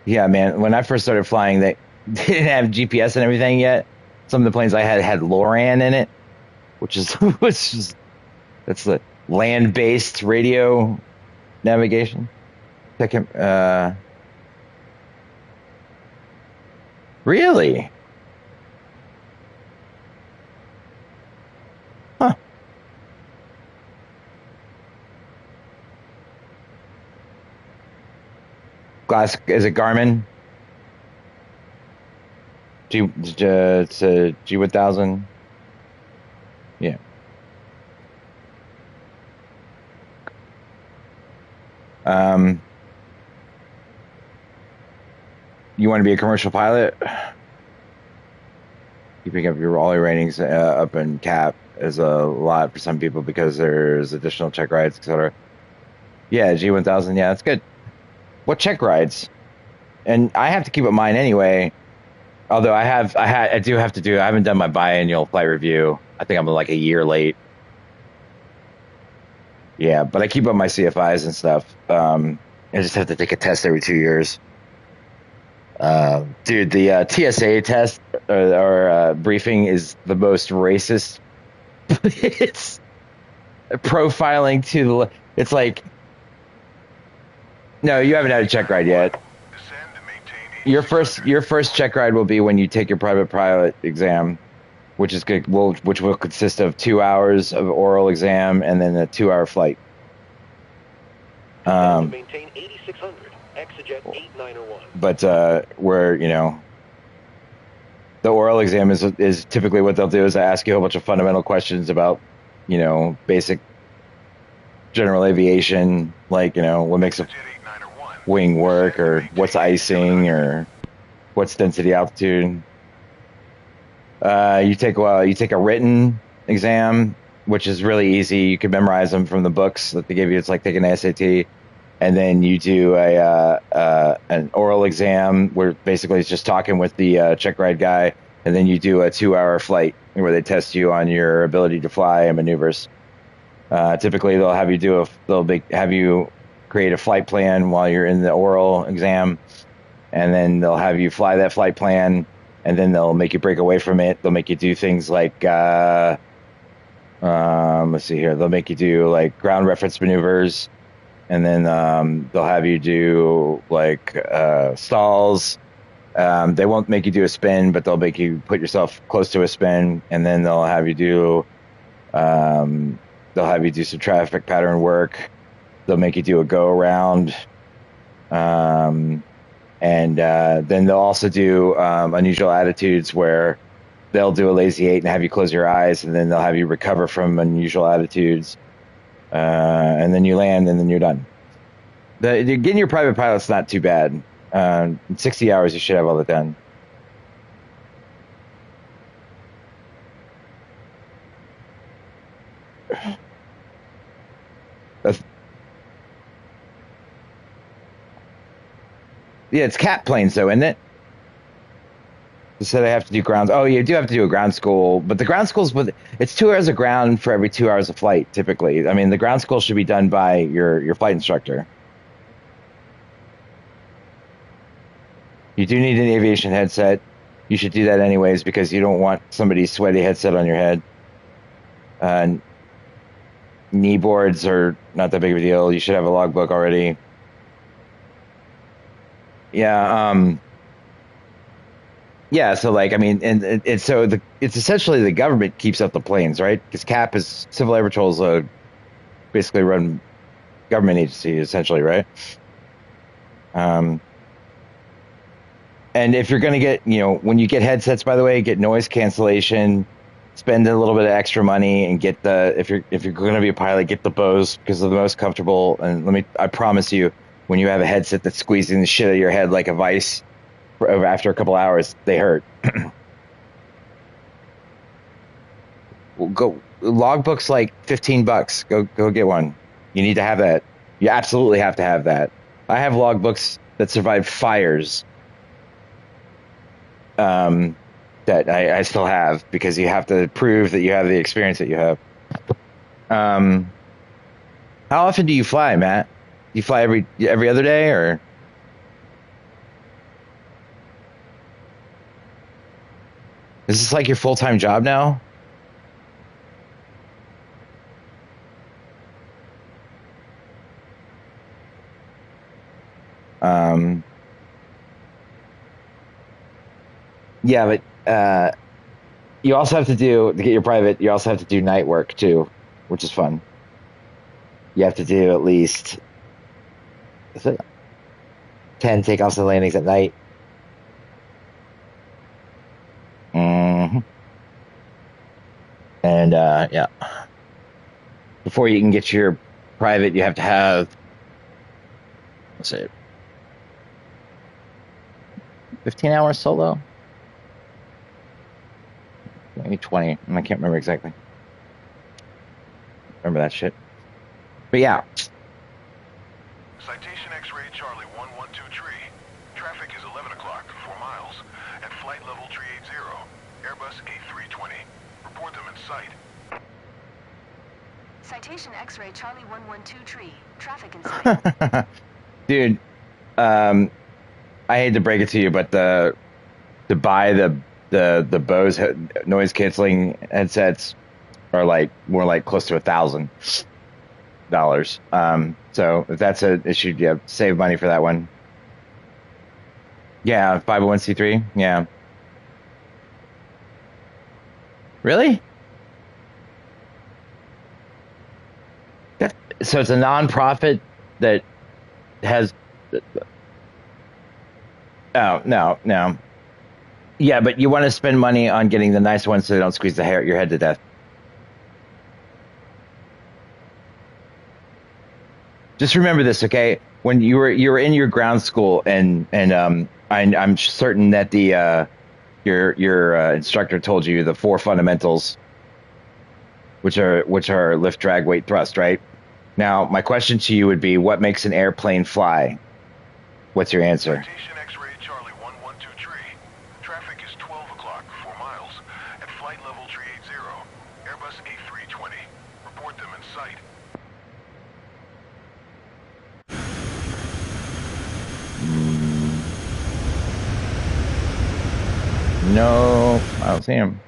Yeah, man. When I first started flying, they didn't have GPS and everything yet. Some of the planes I had LORAN in it, which is that's the land-based radio navigation. Really? Huh. Glass, is it Garmin? It's a G1000. Yeah. You want to be a commercial pilot? Keeping up all your ratings up in Cap is a lot for some people because there's additional check rides, etc. Yeah, G1000. Yeah, that's good. What check rides? And I have to keep up mine anyway. Although I haven't done my biannual flight review. I think I'm like a year late. Yeah, but I keep up my CFIs and stuff. I just have to take a test every 2 years. Dude, the TSA test or briefing is the most racist. It's profiling to the. It's like, no, you haven't had a check ride yet. Your first check ride will be when you take your private pilot exam, which is good. Which will consist of 2 hours of oral exam and then a 2-hour flight. Maintain 8600. Exejet 8901. But where the oral exam is typically what they'll do is ask you a whole bunch of fundamental questions about basic general aviation, like what makes a wing work or what's icing or what's density altitude. You take a written exam, which is really easy. You can memorize them from the books that they give you. It's like taking an SAT. And then you do an oral exam where basically it's just talking with the check ride guy. And then you do a 2-hour flight where they test you on your ability to fly and maneuvers. Typically, they'll have you have you create a flight plan while you're in the oral exam, and then they'll have you fly that flight plan, and then they'll make you break away from it. They'll make you do things like let's see here. They'll make you do like ground reference maneuvers. And then they'll have you do like stalls. They won't make you do a spin, but they'll make you put yourself close to a spin. And then they'll have you do some traffic pattern work. They'll make you do a go around. And then they'll also do unusual attitudes where they'll do a lazy 8 and have you close your eyes, and then they'll have you recover from unusual attitudes. And then you land, and then you're done. Getting your private pilot's not too bad. In 60 hours, you should have all that done. Yeah, it's cat planes, though, isn't it? So they have to do grounds. Oh, you do have to do a ground school, but the ground school's it's 2 hours of ground for every 2 hours of flight. Typically, I mean, the ground school should be done by your flight instructor. You do need an aviation headset. You should do that anyways because you don't want somebody's sweaty headset on your head. Knee boards are not that big of a deal. You should have a logbook already. Yeah. Yeah, so like I mean, and it's essentially the government keeps up the planes, right? Because CAP is Civil Air Patrol is a basically run government agency, essentially, right? And if you're going to get, when you get headsets, by the way, get noise cancellation, spend a little bit of extra money, and get if you're going to be a pilot, get the Bose because they're the most comfortable. And I promise you, when you have a headset that's squeezing the shit out of your head like a vice. After a couple hours, they hurt. Go logbooks like $15. Go get one. You need to have that. You absolutely have to have that. I have logbooks that survived fires. That I still have because you have to prove that you have the experience that you have. How often do you fly, Matt? Do you fly every other day or? Is this like your full-time job now? Yeah, but you also have to get your private, you also have to do night work too, which is fun. You have to do at least 10 takeoffs and landings at night. And yeah, before you can get your private, you have to have, let's say, 15 hours solo, maybe 20. I can't remember exactly. Remember that shit. But yeah. Citation X-ray Charlie 1123. Traffic is 11 o'clock, 4 miles, at flight level 380, Airbus A320. Report them in sight. Citation X-ray Charlie 112 tree. Traffic in sight. Dude, I hate to break it to you, but to buy the Bose noise canceling headsets are more like close to $1,000. So if that's an issue, yeah, save money for that one. Yeah, 501c3. Yeah. Really? So it's a nonprofit that has. Oh, no. Yeah, but you want to spend money on getting the nice ones so they don't squeeze your head to death. Just remember this, okay? when you were in your ground school, and I'm certain that the your instructor told you the 4 fundamentals, which are lift, drag, weight, thrust, right? Now, my question to you would be, what makes an airplane fly? What's your answer? Citation X-ray Charlie 1123. Traffic is 12 o'clock, 4 miles. At flight level 380. Airbus A320. Report them in sight. No, I don't see him.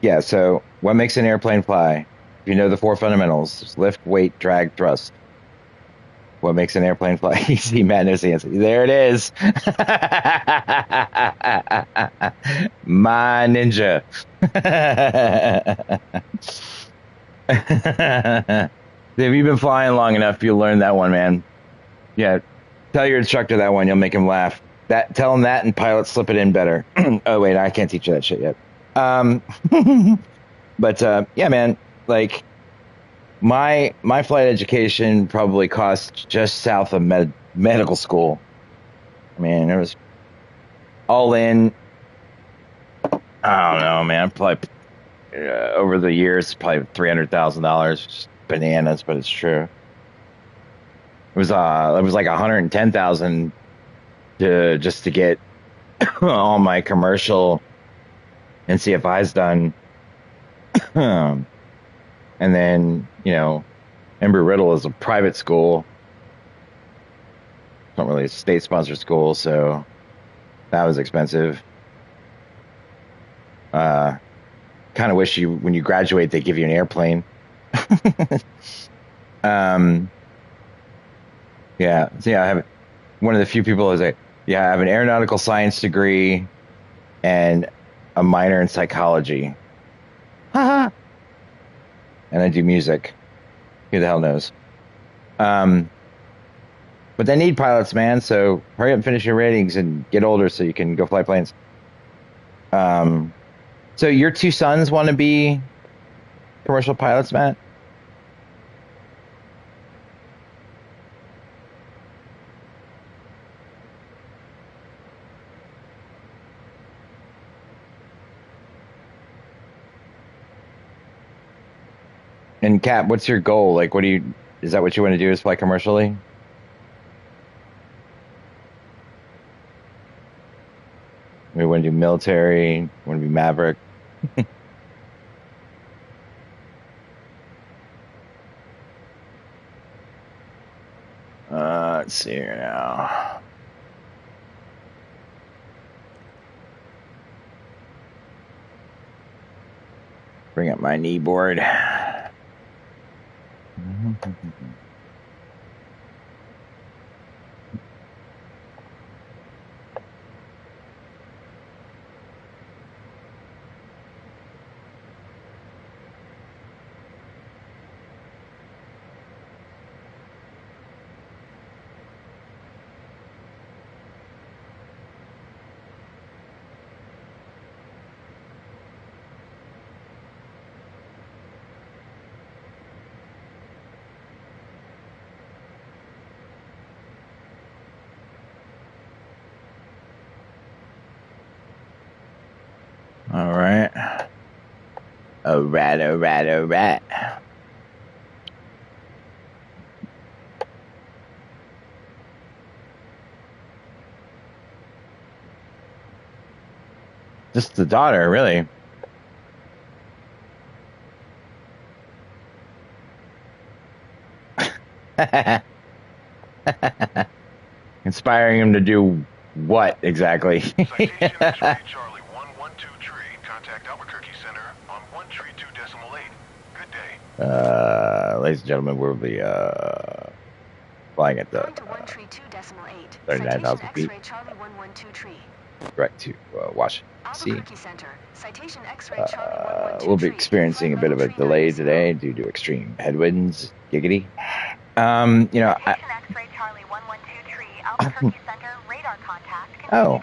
Yeah, so what makes an airplane fly? If you know the 4 fundamentals, it's lift, weight, drag, thrust. What makes an airplane fly? You see, Matt knows the answer. There it is. My ninja. If you've been flying long enough, you'll learn that one, man. Yeah, tell your instructor that one. You'll make him laugh. Tell him that, and pilots slip it in better. Oh wait, I can't teach you that shit yet. But yeah, man, like my flight education probably cost just south of medical school. I mean, it was all in. I don't know, man. Probably over the years, probably $300,000. Bananas, but it's true. It was like $110,000 just to get all my commercial and CFIs done. And then, Embry-Riddle is a private school. It's not really a state-sponsored school, so that was expensive. Kind of wish when you graduate, they give you an airplane. Yeah. So yeah, I have one of the few people is I have an aeronautical science degree and a minor in psychology. Haha. And I do music. Who the hell knows? But they need pilots, man. So hurry up and finish your ratings and get older so you can go fly planes. So your 2 sons want to be commercial pilots, Matt? And Cap, what's your goal? Like, is that what you want to do, is fly commercially? We want to do military, want to be Maverick. Let's see here now. Bring up my knee board. All right. All right. Just the daughter, really. Inspiring him to do what exactly? Citation X-ray Charlie 1123. Contact Albuquerque Center on 132.8. Good day. Ladies and gentlemen, we'll be flying at the 39,000 feet. Charlie 112 tree. Right to Washington, D.C. Albuquerque Center. Citation X-ray Charlie 112 We'll be tree. experiencing a bit of a delay today due to extreme headwinds. Giggity. Citation X-ray Charlie 112 tree. Albuquerque Center. Radar contact. Oh.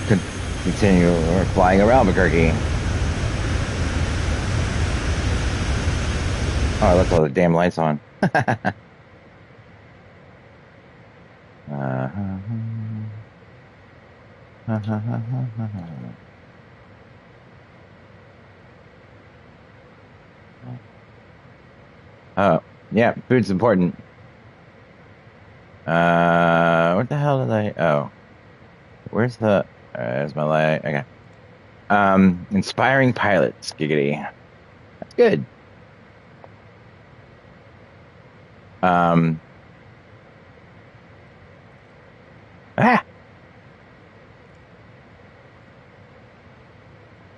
Continue to POPR. Continue flying around Albuquerque. Oh, I left all the damn lights on. Oh, yeah, food's important. What the hell did I? Oh, where's the? There's my light. Okay. Inspiring pilots, giggity. That's good. Ah.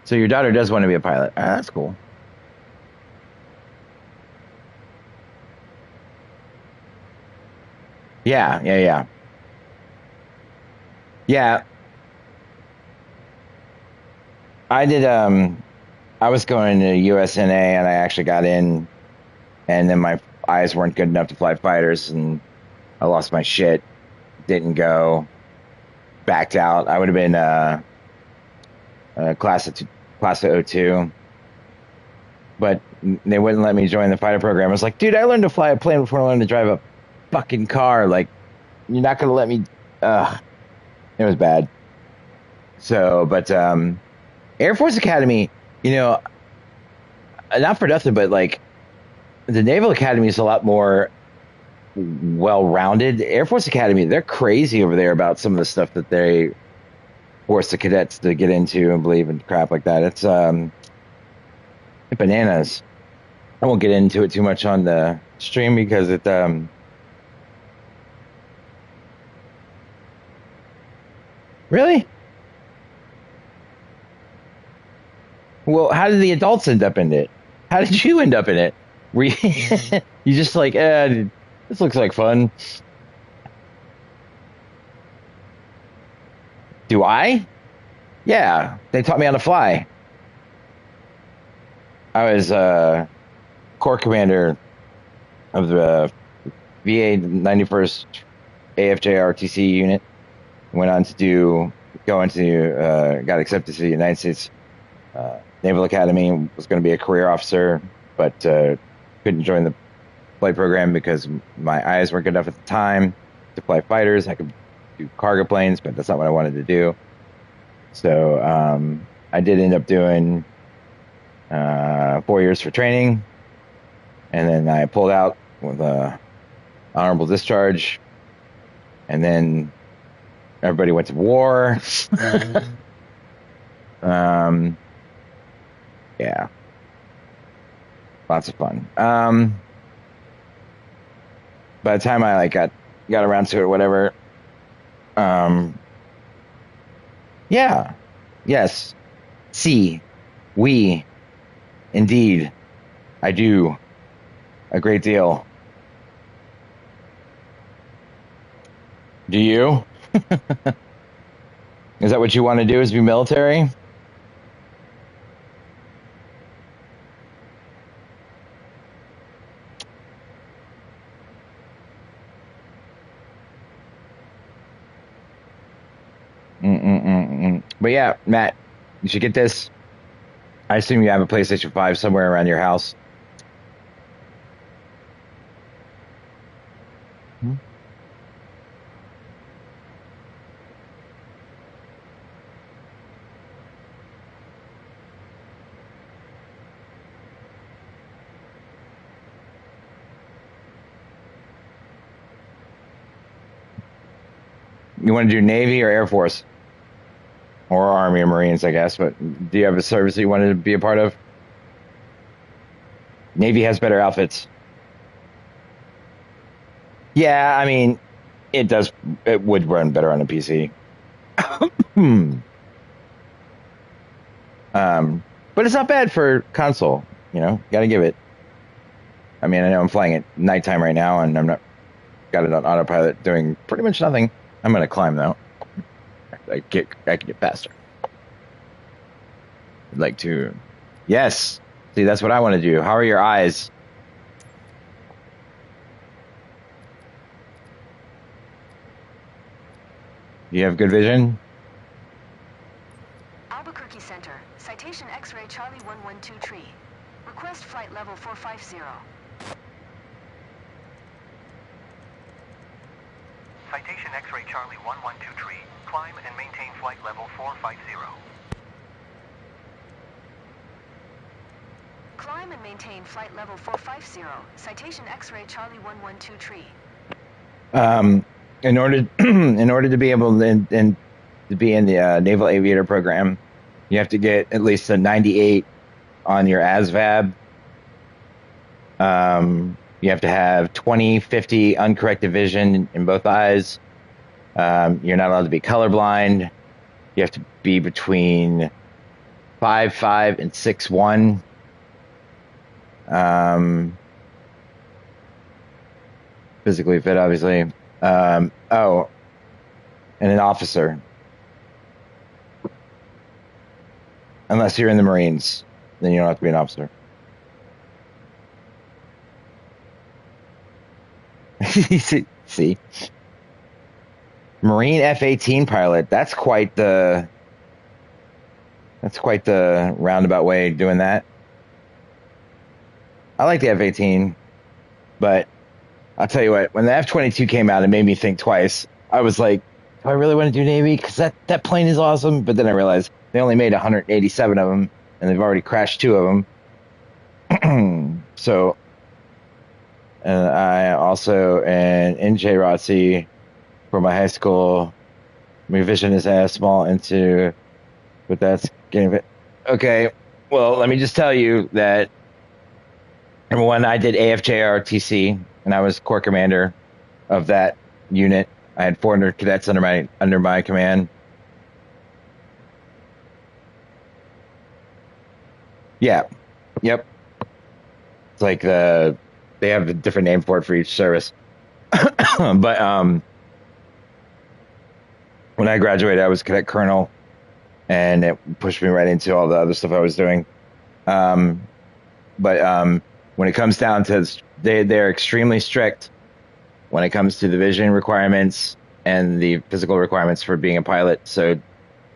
So your daughter does want to be a pilot. Ah, that's cool. Yeah, yeah, yeah. Yeah, I did I was going to USNA and I actually got in and then my eyes weren't good enough to fly fighters and I lost my shit, didn't go, backed out. I would have been class of '02, but they wouldn't let me join the fighter program. I was like, dude, I learned to fly a plane before I learned to drive a fucking car. Like, you're not gonna let me. It was bad. So, but Air Force Academy, you know, not for nothing, but like the Naval Academy is a lot more well-rounded. Air Force Academy, they're crazy over there about some of the stuff that they force the cadets to get into and believe and crap like that. It's bananas. I won't get into it too much on the stream because it really. Well, how did the adults end up in it? How did you end up in it? Were you, you just like, this looks like fun. Do I? Yeah, they taught me how to fly. I was corps commander of the VA 91st AFJ unit. Went on to got accepted to the United States Naval Academy. Was going to be a career officer, but couldn't join the flight program because my eyes weren't good enough at the time to fly fighters. I could do cargo planes, but that's not what I wanted to do. So I did end up doing 4 years for training, and then I pulled out with a honorable discharge, and then everybody went to war. Yeah, lots of fun. By the time I like got around to it, or whatever. Yeah, yes. See, we indeed, I do a great deal. Do you? Is that what you want to do? Is be military? But yeah, Matt, you should get this. I assume you have a PlayStation 5 somewhere around your house. You want to do Navy or Air Force? Or Army or Marines, I guess. But do you have a service that you wanted to be a part of? Navy has better outfits. Yeah, I mean, it does. It would run better on a PC. But it's not bad for console. You know, gotta give it. I mean, I know I'm flying at nighttime right now, and I'm not got it on autopilot, doing pretty much nothing. I'm gonna climb though. I can get faster. I'd like to. Yes. See, that's what I want to do. How are your eyes? Do you have good vision? Albuquerque Center, Citation X-ray Charlie 112 tree. Request flight level 450. Charlie 112 tree. Climb and maintain flight level 450. Climb and maintain flight level 450. Citation X-ray Charlie 112 tree. In order in order to be able to be in the Naval Aviator program, you have to get at least a 98 on your ASVAB. You have to have 20/50 uncorrected vision in both eyes. You're not allowed to be colorblind. You have to be between 5'5" and 6'1". Physically fit, obviously. And an officer. Unless you're in the Marines, then you don't have to be an officer. See? Marine F-18 pilot. That's quite the roundabout way of doing that. I like the F-18, but I'll tell you what, when the F-22 came out, it made me think twice. I was like, do I really want to do Navy? Because that plane is awesome. But then I realized they only made 187 of them, and they've already crashed 2 of them. So, I also an NJ ROTC for my high school. My vision is as small into, but that's getting it. Okay, well, let me just tell you that, number one, I did AFJRTC, and I was corps commander of that unit. I had 400 cadets under my command. Yeah. Yep. It's like they have a different name for it for each service. But when I graduated, I was cadet colonel, and it pushed me right into all the other stuff I was doing. But when it comes down to, they're extremely strict when it comes to the vision requirements and the physical requirements for being a pilot. So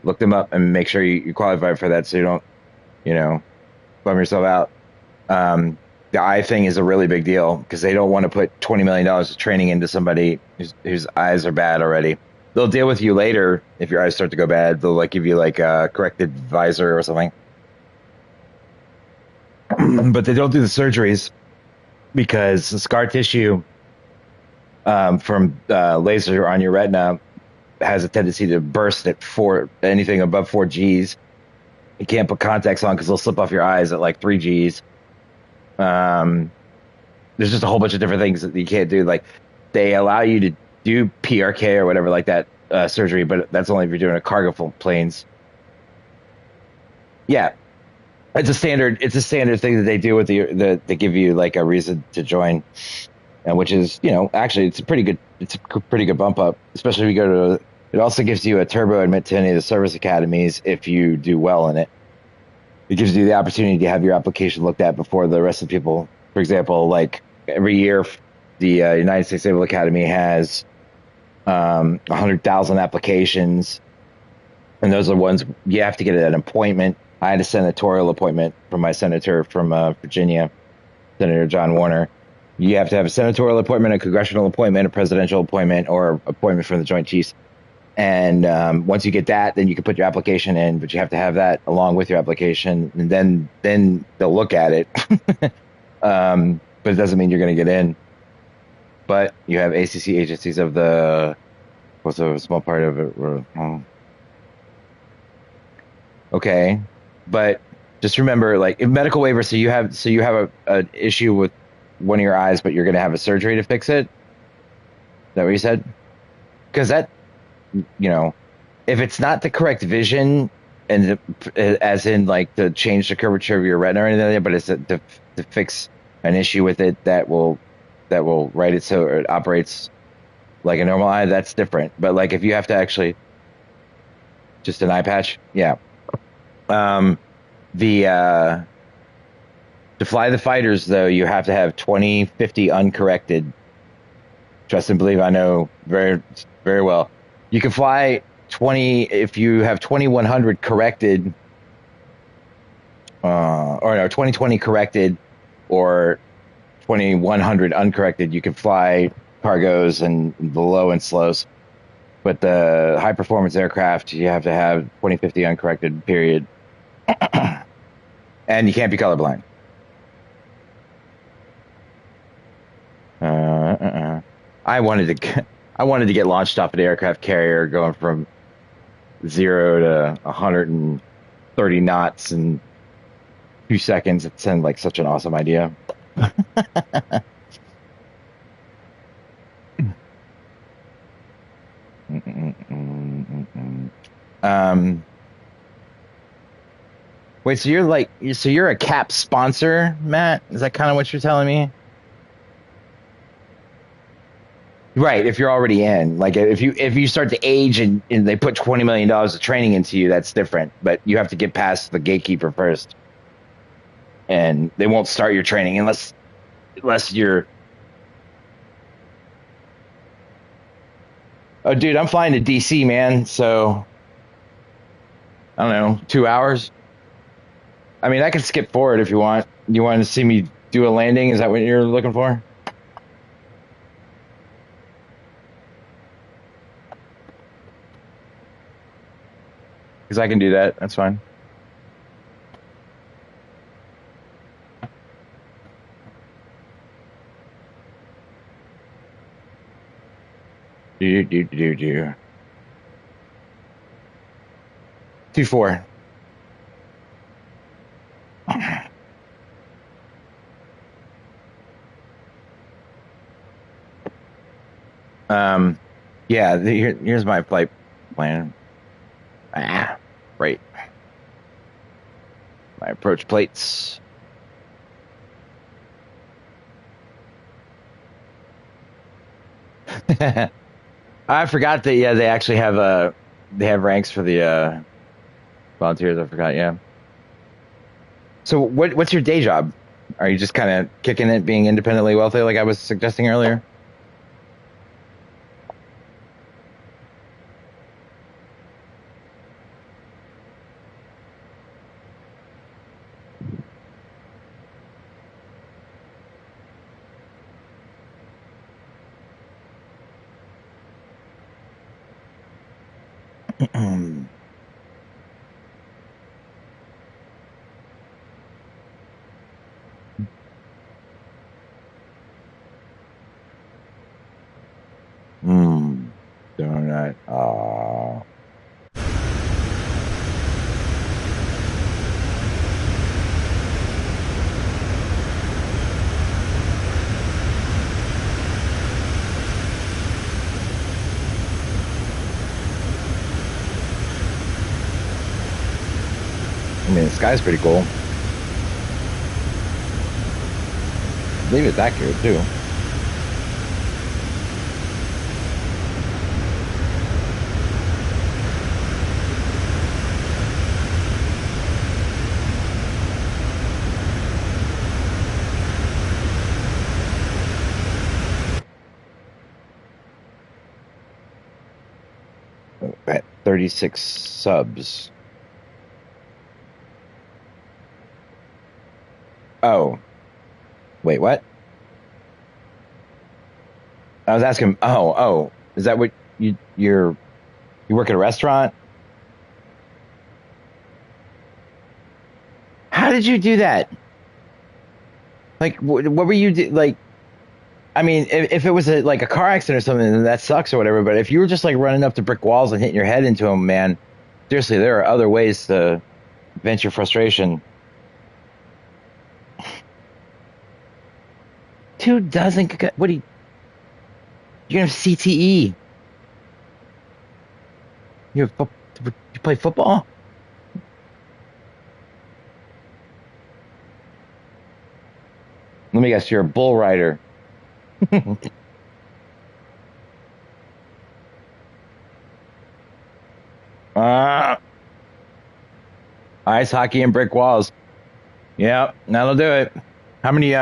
look them up and make sure you qualify for that, so you don't, bum yourself out. The eye thing is a really big deal because they don't want to put $20 million of training into somebody whose eyes are bad already. They'll deal with you later if your eyes start to go bad. They'll give you a corrected visor or something. But they don't do the surgeries because the scar tissue from laser on your retina has a tendency to burst at anything above 4 Gs. You can't put contacts on because they'll slip off your eyes at 3 Gs. There's just a whole bunch of different things that you can't do. They allow you to do PRK or whatever like that surgery, but that's only if you're doing a cargo planes. Yeah, it's a standard thing that they do with they give you a reason to join, and which is actually it's a pretty good bump up, especially if you go to. It also gives you a turbo admit to any of the service academies if you do well in it. It gives you the opportunity to have your application looked at before the rest of the people. For example, every year, the United States Naval Academy has 100,000 applications, and those are ones you have to get an appointment. I had a senatorial appointment from my senator from Virginia, Senator John Warner. You have to have a senatorial appointment, a congressional appointment, a presidential appointment, or appointment from the Joint Chiefs. And once you get that, then you can put your application in, but you have to have that along with your application, and then they'll look at it. But it doesn't mean you're going to get in. But you have ACC agencies of what's a small part of it. Okay, but just remember, in medical waiver, so you have an issue with one of your eyes, but you're going to have a surgery to fix it. Is that what you said? Because that. If it's not the correct vision, and as in to change the curvature of your retina or anything, but it's to fix an issue with it that will write it so it operates like a normal eye, that's different. But if you have to actually just an eye patch, yeah. To fly the fighters though, you have to have 20/50 uncorrected. Trust and believe, I know very, very well. You can fly 20 if you have 2100 corrected, or no, 2020 corrected, or 2100 uncorrected. You can fly cargos and the low and slows. But the high performance aircraft, you have to have 2050 uncorrected, period. And you can't be colorblind. I wanted to get launched off an aircraft carrier going from 0 to 130 knots in 2 seconds. It sounded like such an awesome idea. Wait, so you're a cap sponsor, Matt? Is that kind of what you're telling me? Right, if you're already in, like if you start to age and they put $20 million of training into you, that's different. But you have to get past the gatekeeper first, and they won't start your training unless you're. Oh, dude, I'm flying to DC, man. So I don't know, 2 hours. I mean, I can skip forward if you want. You want to see me do a landing? Is that what you're looking for? Because I can do that. That's fine. Do 2-4. Yeah. Here's my flight plan. Right. My approach plates. I forgot that. Yeah, they actually have they have ranks for the volunteers. I forgot. Yeah. So what's your day job? Are you just kind of kicking it, being independently wealthy, like I was suggesting earlier? Donut. Oh. I mean, the sky's pretty cool. I believe it's accurate too. At 36 subs. Oh, wait, what? I was asking. Oh, is that what you work at a restaurant? How did you do that? Like, what were you like? I mean, if it was like a car accident or something, then that sucks or whatever. But if you were just like running up to brick walls and hitting your head into them, man, seriously, there are other ways to vent your frustration. 2 dozen? What do you? You're gonna have CTE. You play football? Let me guess, you're a bull rider. Ice hockey and brick walls. Yeah, that'll do it. How many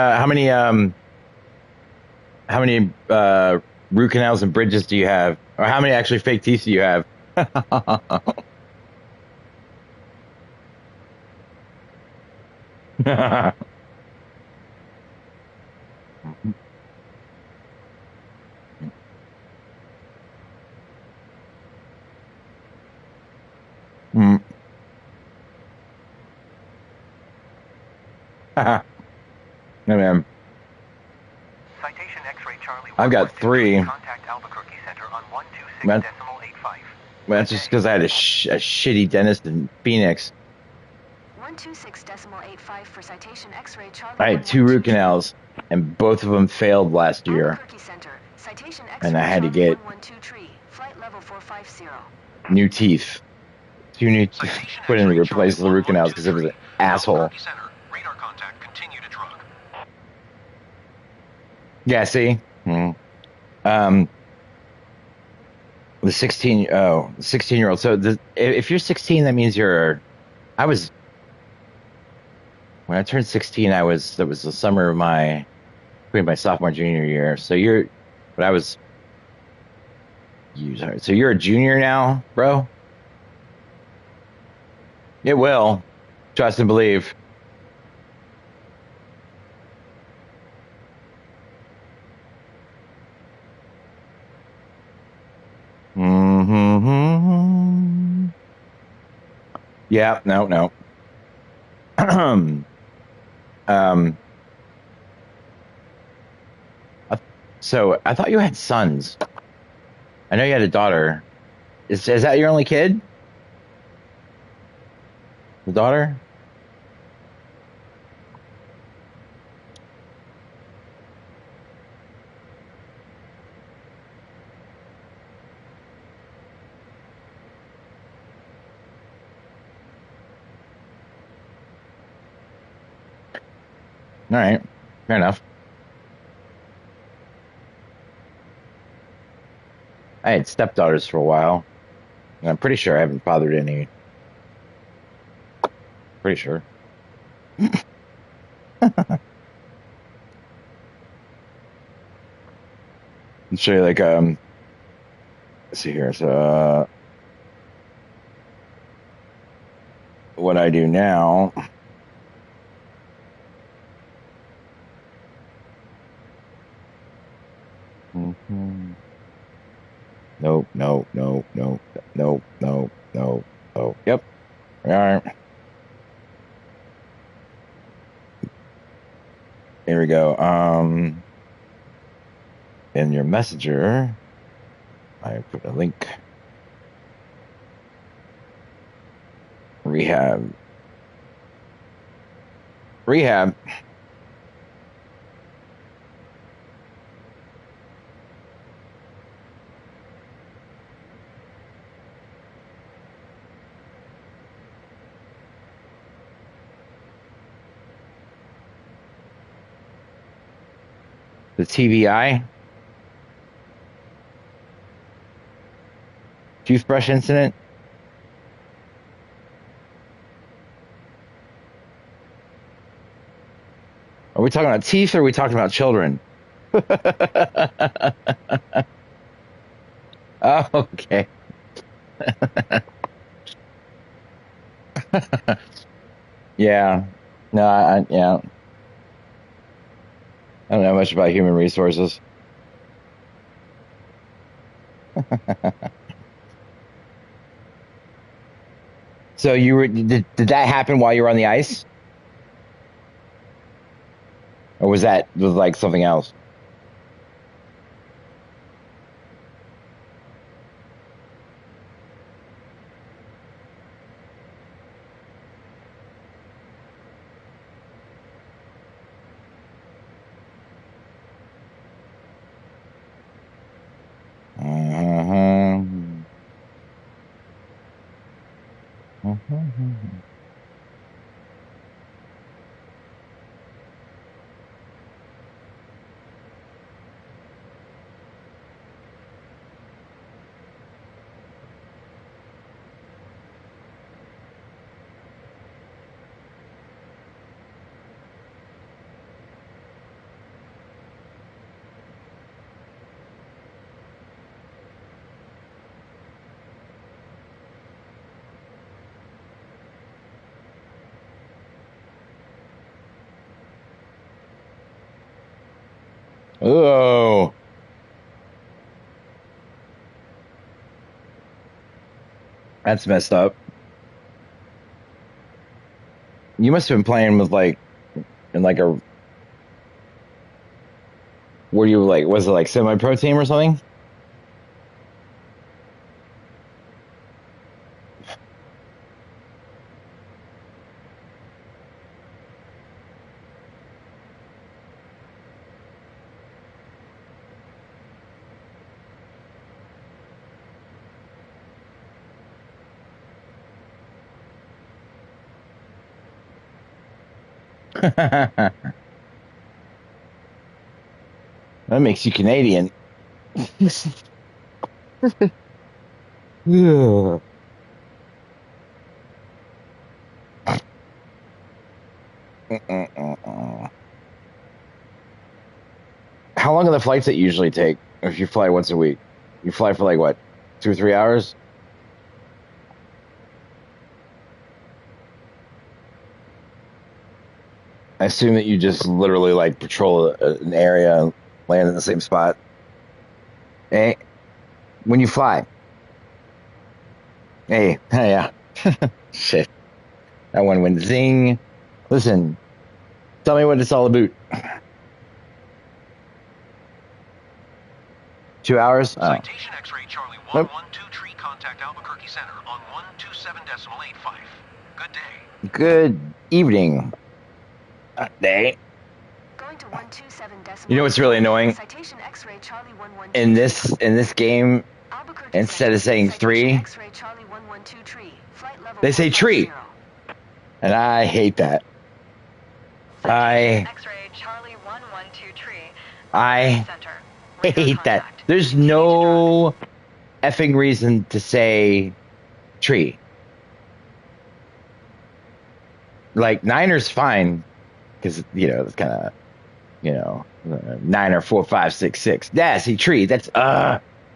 root canals and bridges do you have? Or how many actually fake teeth do you have? Man, Citation X-ray Charlie. I've got 3. Contact Albuquerque Center on Man, 126.85. that's just because I had a shitty dentist in Phoenix. 126.85 for citation X-ray Charlie. I had 2 root canals, and both of them failed last year. Albuquerque Center. Citation X-ray And I had to get 112 tree. Flight level 450. new teeth. 2 new put in to replace the root canals because it was an asshole. Radar contact. Continue to drug. Yeah, see? The 16-year-old. So if you're 16, that means when I turned 16, that was the summer of between my sophomore and junior year. So so you're a junior now, bro? It will. Trust and believe. Mm-hmm. Yeah, no. So I thought you had sons. I know you had a daughter. Is that your only kid? The daughter? All right, fair enough. I had stepdaughters for a while, and I'm pretty sure I haven't fathered any. Pretty sure. Let's show you let's see here. So what I do now. Mm-hmm. No. Yep. All right. Here we go. In your messenger, I put a link. Rehab. The TBI. Toothbrush incident. Are we talking about teeth or are we talking about children? Oh, okay. Yeah. No, yeah. I don't know much about human resources. So did that happen while you were on the ice? Or was like something else? Oh. That's messed up. You must have been playing with like in like a, were you like, was it like semi-pro team or something? That makes you Canadian. Ugh. How long are the flights that you usually take if you fly once a week? You fly for like what, 2 or 3 hours? I assume that you just literally like patrol an area and land in the same spot. Hey, when you fly. Hey, yeah. Shit. That one went zing. Listen, tell me what it's all about. 2 hours? Oh. Citation X-ray Charlie 112 tree, contact Albuquerque Center on 127.85. Good day. Good evening. Day. Going to 127.85. You know what's really annoying? Citation X-ray Charlie 112 In this game, Albuquerque instead of saying Citation 3, X-ray Charlie 112 tree. Flight level they say tree. 150. And I hate that. X-ray Charlie 112 tree. I Center. hate that. There's no effing reason to say tree. Like, Niner's fine, because, you know, it's kind of, you know, Niner 4566. Yeah, see, tree. That's,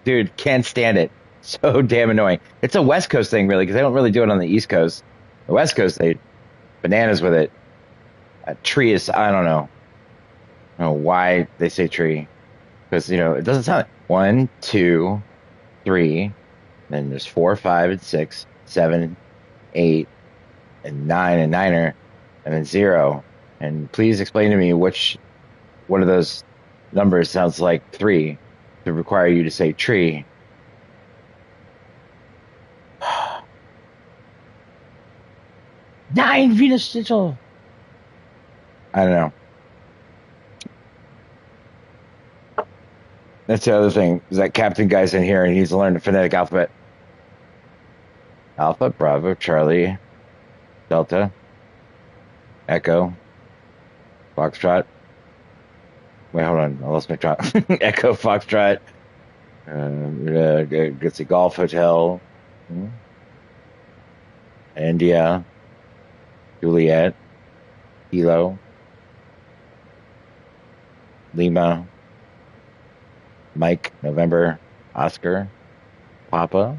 dude, can't stand it. So damn annoying. It's a West Coast thing, really, because they don't really do it on the East Coast. The West Coast, they bananas with it. A tree is, I don't know why they say tree, because, you know, it doesn't sound like 1, 2, 3, then there's 4, 5, and 6, 7, 8, and 9, and Niner, and then 0. And please explain to me which one of those numbers sounds like 3 to require you to say tree. Nine Venus Digital. I don't know. That's the other thing, is that Captain guy's in here and he's learned the phonetic alphabet. Alpha, Bravo, Charlie, Delta, Echo, Foxtrot. Wait, hold on. I lost my trot. Echo, Foxtrot. It's a Golf Hotel. India. Juliet. Kilo. Lima. Mike, November, Oscar, Papa.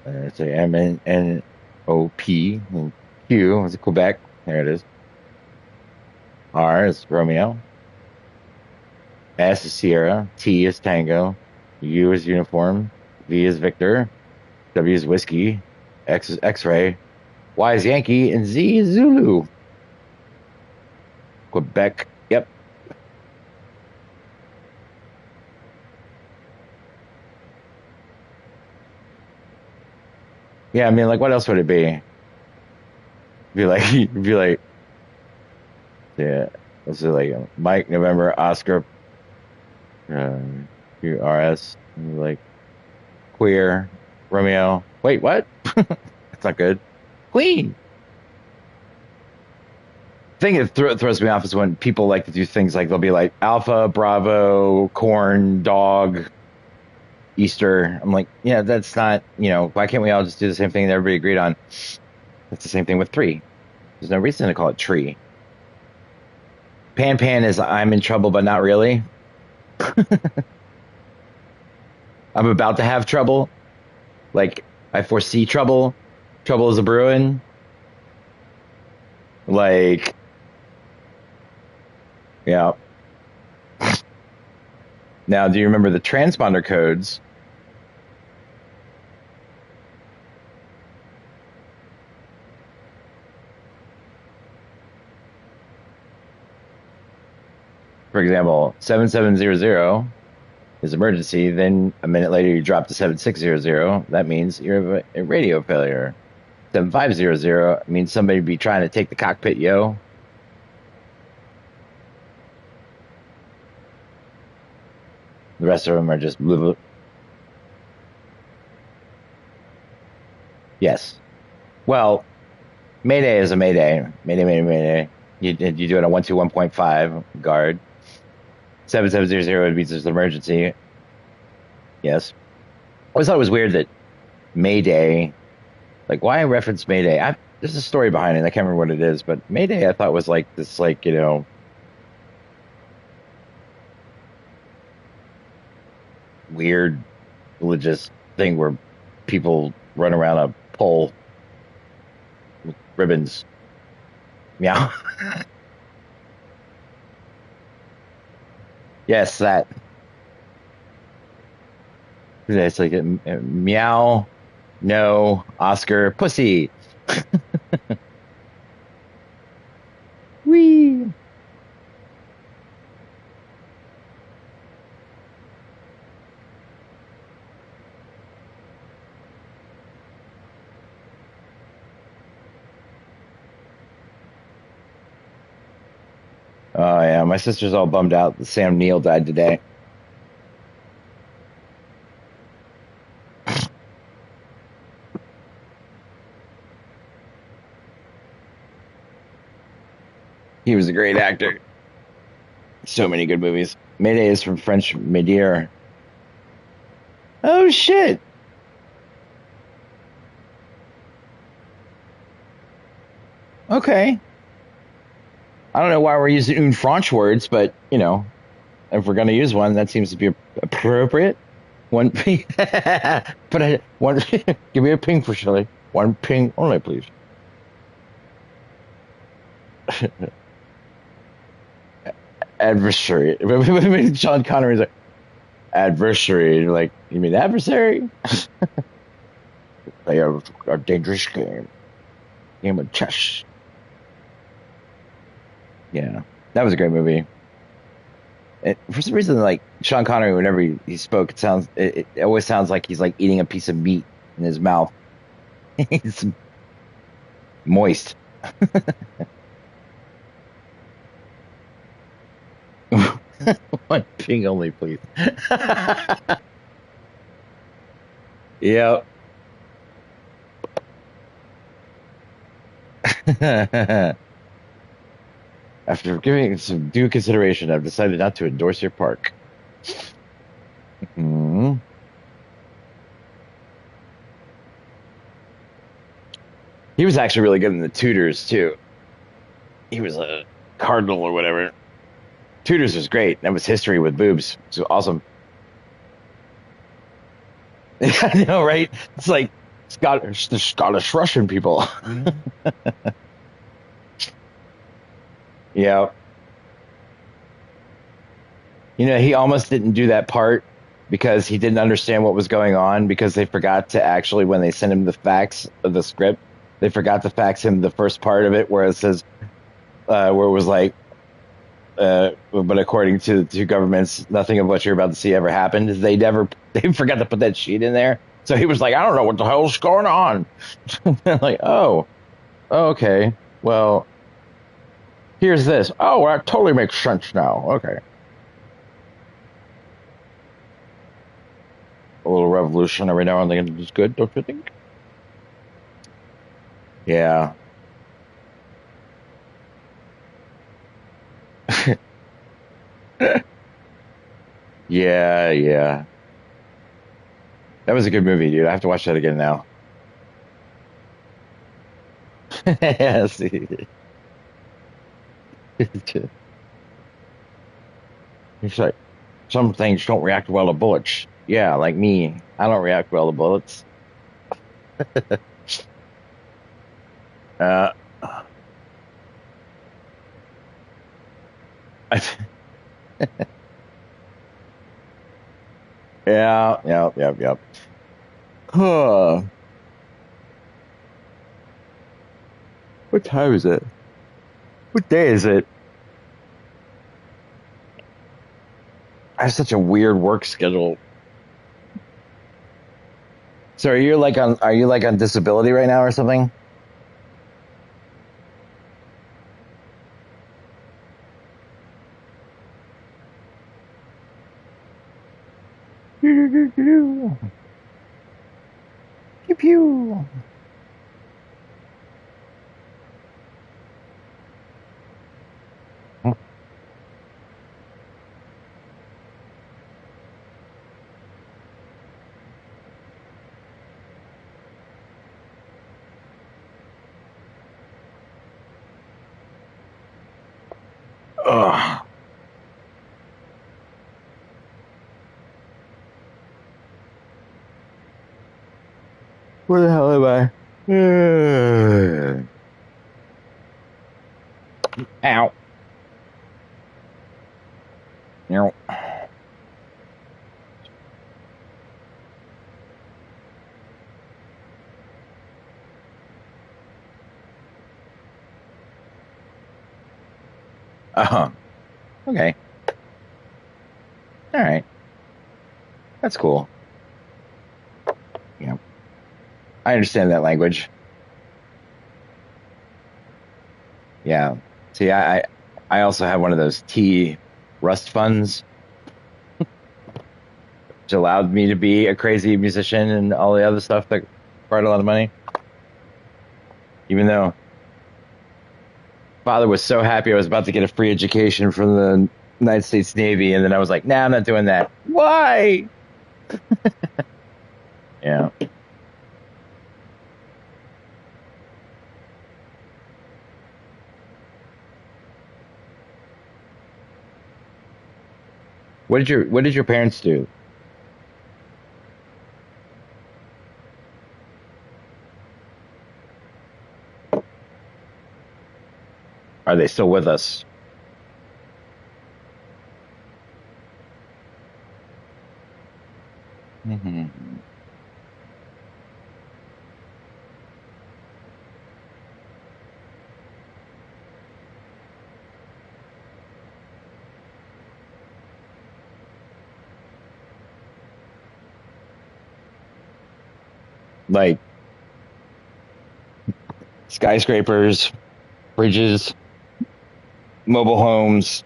It's a M-N-O-P. Q is Quebec. There it is. R is Romeo. S is Sierra. T is Tango. U is Uniform. V is Victor. W is Whiskey. X is X-Ray. Y is Yankee. And Z is Zulu. Quebec. Yep. Yeah, I mean, like, what else would it be? Be like, yeah, let's say like Mike, November, Oscar, QRS, like queer, Romeo. Wait, what? That's not good. Queen. Thing that throws me off is when people like to do things like they'll be like Alpha, Bravo, Corn, Dog, Easter. I'm like, yeah, that's not, why can't we all just do the same thing that everybody agreed on? It's the same thing with 3. There's no reason to call it tree. Pan is I'm in trouble, but not really. I'm about to have trouble. Like, I foresee trouble. Trouble is a brewing. Like, yeah. Now, do you remember the transponder codes? For example, 7700 is emergency. Then a minute later, you drop to 7600. That means you have a radio failure. 7500 means somebody be trying to take the cockpit, yo. The rest of them are just blah, blah. Yes. Well, Mayday is a Mayday. Mayday. You do it on 121.5 guard. 7700 would be just an emergency. Yes. I always thought it was weird that Mayday, like, why reference Mayday? There's a story behind it. I can't remember what it is, but Mayday I thought was like this, like, you know, weird religious thing where people run around a pole with ribbons. Meow. Yes, that. It's like meow, no, Oscar, pussy. Wee. Oh yeah, my sister's all bummed out that Sam Neill died today. He was a great actor. So many good movies. Mayday is from French Médire. Oh shit. Okay. I don't know why we're using une French words, but you know, if we're gonna use one, that seems to be appropriate. One ping. But one. Give me a ping for Shelley. One ping only, please. Adversary. Sean Connery's like adversary. Like, you mean adversary? They are a dangerous game of chess. Yeah, that was a great movie. For some reason, like Sean Connery, whenever he spoke, it always sounds like he's like eating a piece of meat in his mouth. It's moist. One ping only, please. Yep. After giving some due consideration, I've decided not to endorse your park. Hmm. He was actually really good in the Tudors too. He was a cardinal or whatever. Tudors was great. That was history with boobs. It was awesome. I know, right? It's like the Scottish Russian people. Yeah. You know, he almost didn't do that part because he didn't understand what was going on because they forgot to actually, when they sent him the fax of the script, they forgot to fax him the first part of it where it says, where it was like, but according to governments, nothing of what you're about to see ever happened. They forgot to put that sheet in there. So he was like, I don't know what the hell's going on. Like, oh, okay. Well, here's this. Oh, that totally makes sense now. Okay. A little revolution every now and then is good, don't you think? Yeah. Yeah. That was a good movie, dude. I have to watch that again now. Yes. He's like, some things don't react well to bullets. Yeah, like me. I don't react well to bullets. Uh, yeah. Huh. What time is it? What day is it? I have such a weird work schedule. So are you like on disability right now or something? Pew pew. Ugh. Where the hell am I? Ow. Ow. Uh-huh. Okay. All right. That's cool. Yeah. I understand that language. Yeah. See, I also have one of those T Rust funds, which allowed me to be a crazy musician and all the other stuff that brought a lot of money. Even though father was so happy I was about to get a free education from the United States Navy, and then I was like, nah, I'm not doing that. Why? Yeah. What did your parents do? Are they still with us? Mm-hmm. Like skyscrapers, bridges, mobile homes,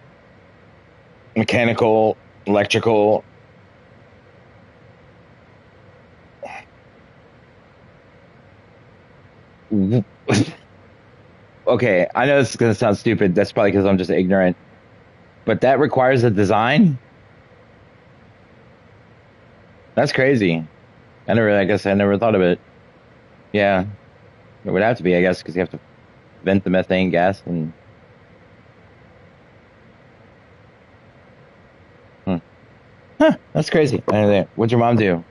mechanical, electrical. Okay, I know this is going to sound stupid. That's probably because I'm just ignorant. But that requires a design? That's crazy. I guess I never thought of it. Yeah, it would have to be, I guess, because you have to vent the methane gas and. Hmm. Huh, that's crazy. I know that. What'd your mom do?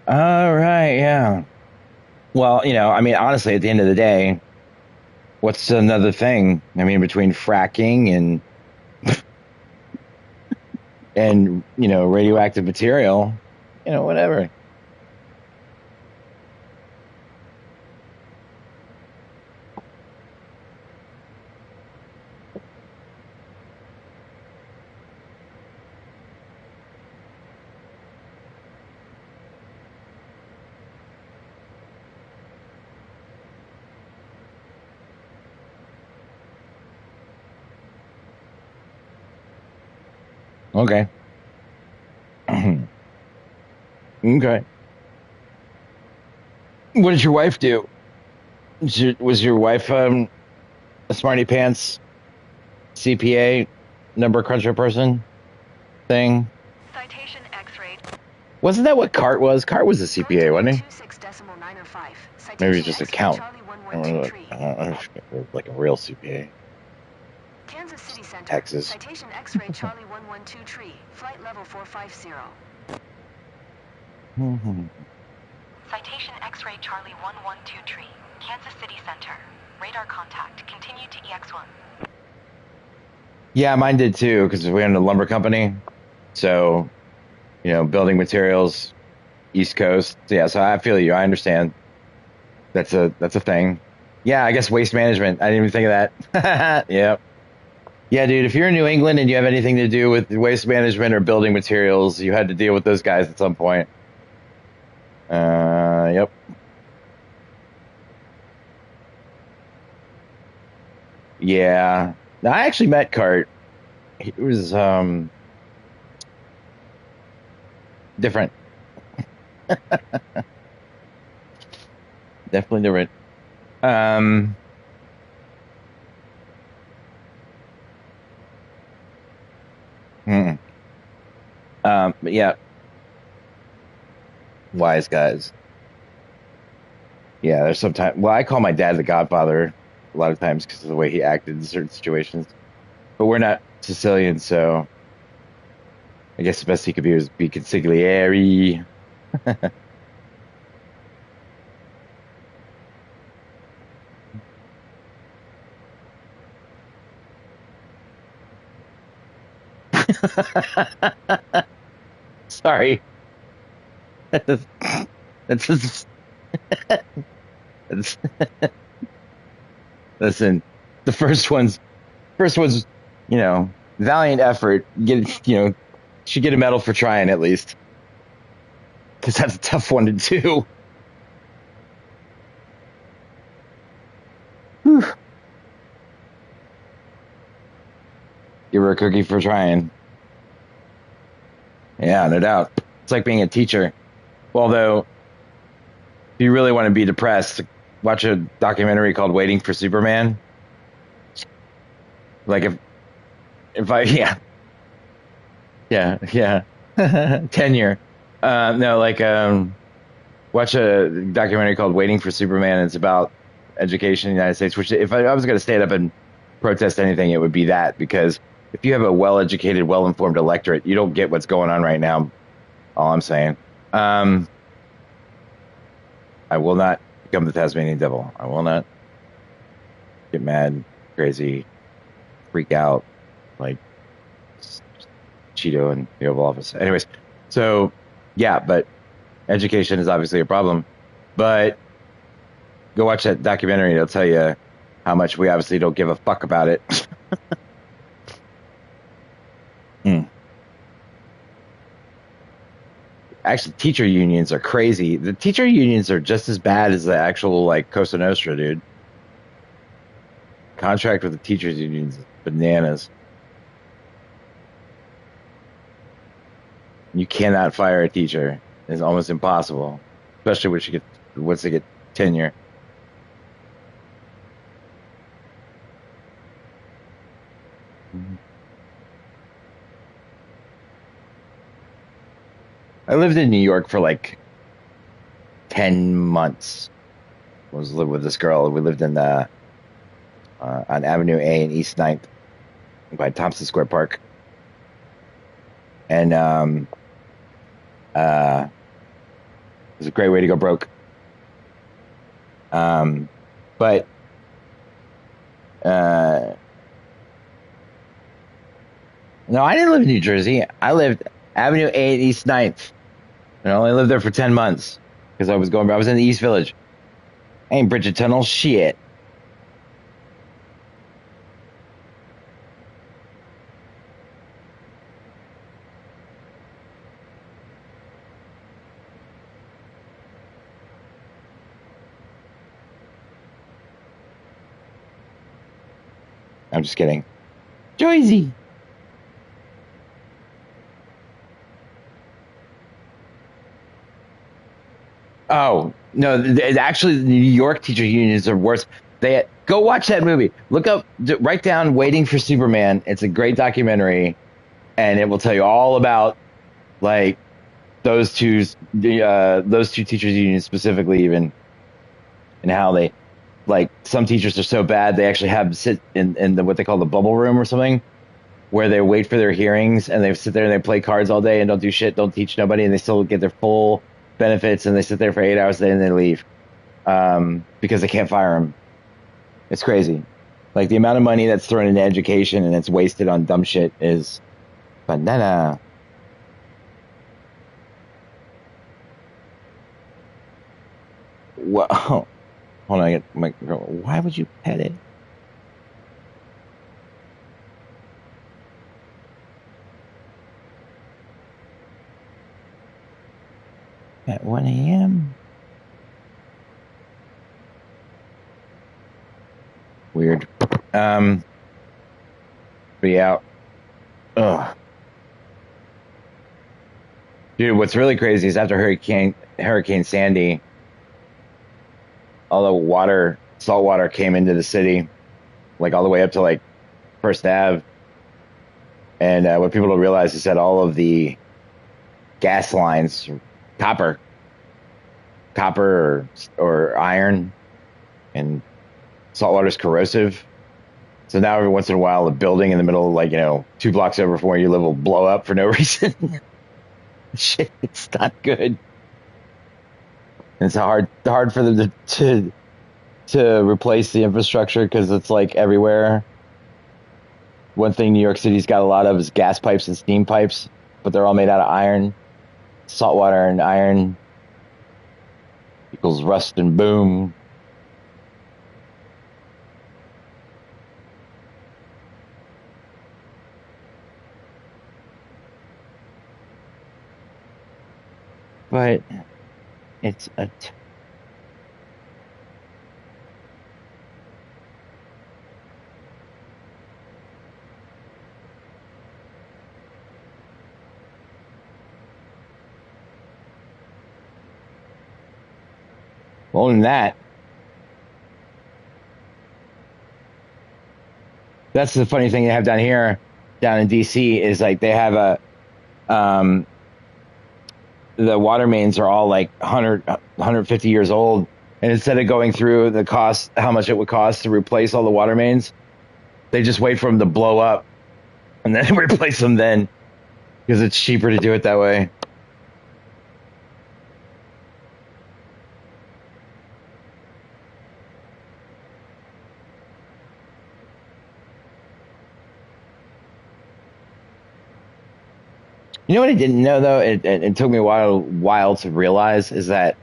All right, yeah. Well, I mean, honestly, at the end of the day, what's another thing? I mean, between fracking and radioactive material, whatever. Okay. Okay. What did your wife do? Was your wife a smarty pants CPA number cruncher person thing? Citation X-ray. Wasn't that what Cart was? Cart was a CPA, wasn't he? 26.905. Maybe Citation just a X-ray count. Charlie I don't 112 know, tree. like a real CPA. Kansas City Center. Texas. Citation X-ray Charlie 112 tree. Flight level 450. Citation X-ray Charlie 112 tree. Kansas City Center. Radar contact. Continue to EX1. Yeah, mine did too, because we own a lumber company. So, building materials, East Coast. Yeah, so I feel you. I understand. That's a thing. Yeah, I guess waste management. I didn't even think of that. Yep. Yeah, dude, if you're in New England and you have anything to do with waste management or building materials, you had to deal with those guys at some point. Yep. Yeah. Now, I actually met Cart. He was different. Definitely different. But yeah. Wise guys. Yeah, there's sometimes. Well, I call my dad the Godfather a lot of times because of the way he acted in certain situations. But we're not Sicilian, so I guess the best he could be was be consigliere. Sorry. That's just, that's, listen, the first one's, valiant effort. Should get a medal for trying at least. Because that's a tough one to do. Whew. Give her a cookie for trying. Yeah, no doubt. It's like being a teacher. Although, if you really want to be depressed, watch a documentary called Waiting for Superman. Like if I, yeah. Tenure. Watch a documentary called Waiting for Superman. It's about education in the United States, which if I was going to stand up and protest anything, it would be that, because if you have a well-educated, well-informed electorate, you don't get what's going on right now. All I'm saying. I will not become the Tasmanian devil. I will not get mad, crazy, freak out like Cheeto in the Oval Office. Anyways, so yeah, but education is obviously a problem. But go watch that documentary. It'll tell you how much we obviously don't give a fuck about it. Actually, teacher unions are crazy. The teacher unions are just as bad as the actual, Cosa Nostra, dude. Contract with the teachers unions is bananas. You cannot fire a teacher. It's almost impossible, especially once they get tenure. I lived in New York for 10 months. I was living with this girl. We lived in on Avenue A in East 9th by Thompson Square Park. And it was a great way to go broke. But no, I didn't live in New Jersey. I lived Avenue 8, East 9th. And I only lived there for 10 months because I was in the East Village. Ain't Bridget Tunnel shit. I'm just kidding. Joyzy. Oh, no, actually, the New York teacher unions are worse. Go watch that movie. Look up, write down Waiting for Superman. It's a great documentary, and it will tell you all about, those two teachers unions specifically, even, and how they like some teachers are so bad they actually have sit in the what they call the bubble room or something, where they wait for their hearings and they sit there and they play cards all day and don't do shit, don't teach nobody, and they still get their full benefits, and they sit there for 8 hours a day and they leave because they can't fire them. It's crazy. Like the amount of money that's thrown into education and it's wasted on dumb shit is banana. Whoa. Hold on, I get my girl. Why would you pet it? At 1 a.m. Weird. But yeah. Ugh. Dude, what's really crazy is after Hurricane Sandy, all the salt water came into the city, like all the way up to like First Ave. And what people don't realize is that all of the gas lines, copper or iron, and salt water is corrosive. So now every once in a while, a building in the middle, like, 2 blocks over from where you live will blow up for no reason. Shit, it's not good. And it's hard for them to replace the infrastructure because it's like everywhere. One thing New York City's got a lot of is gas pipes and steam pipes, but they're all made out of iron. Salt water and iron equals rust and boom. But it's a more than that. That's the funny thing they have down here, down in DC, is like they have the water mains are all like 150 years old. And instead of going through the cost, how much it would cost to replace all the water mains, they just wait for them to blow up and then replace them then because it's cheaper to do it that way. You know what I didn't know, though? It took me a while to realize is that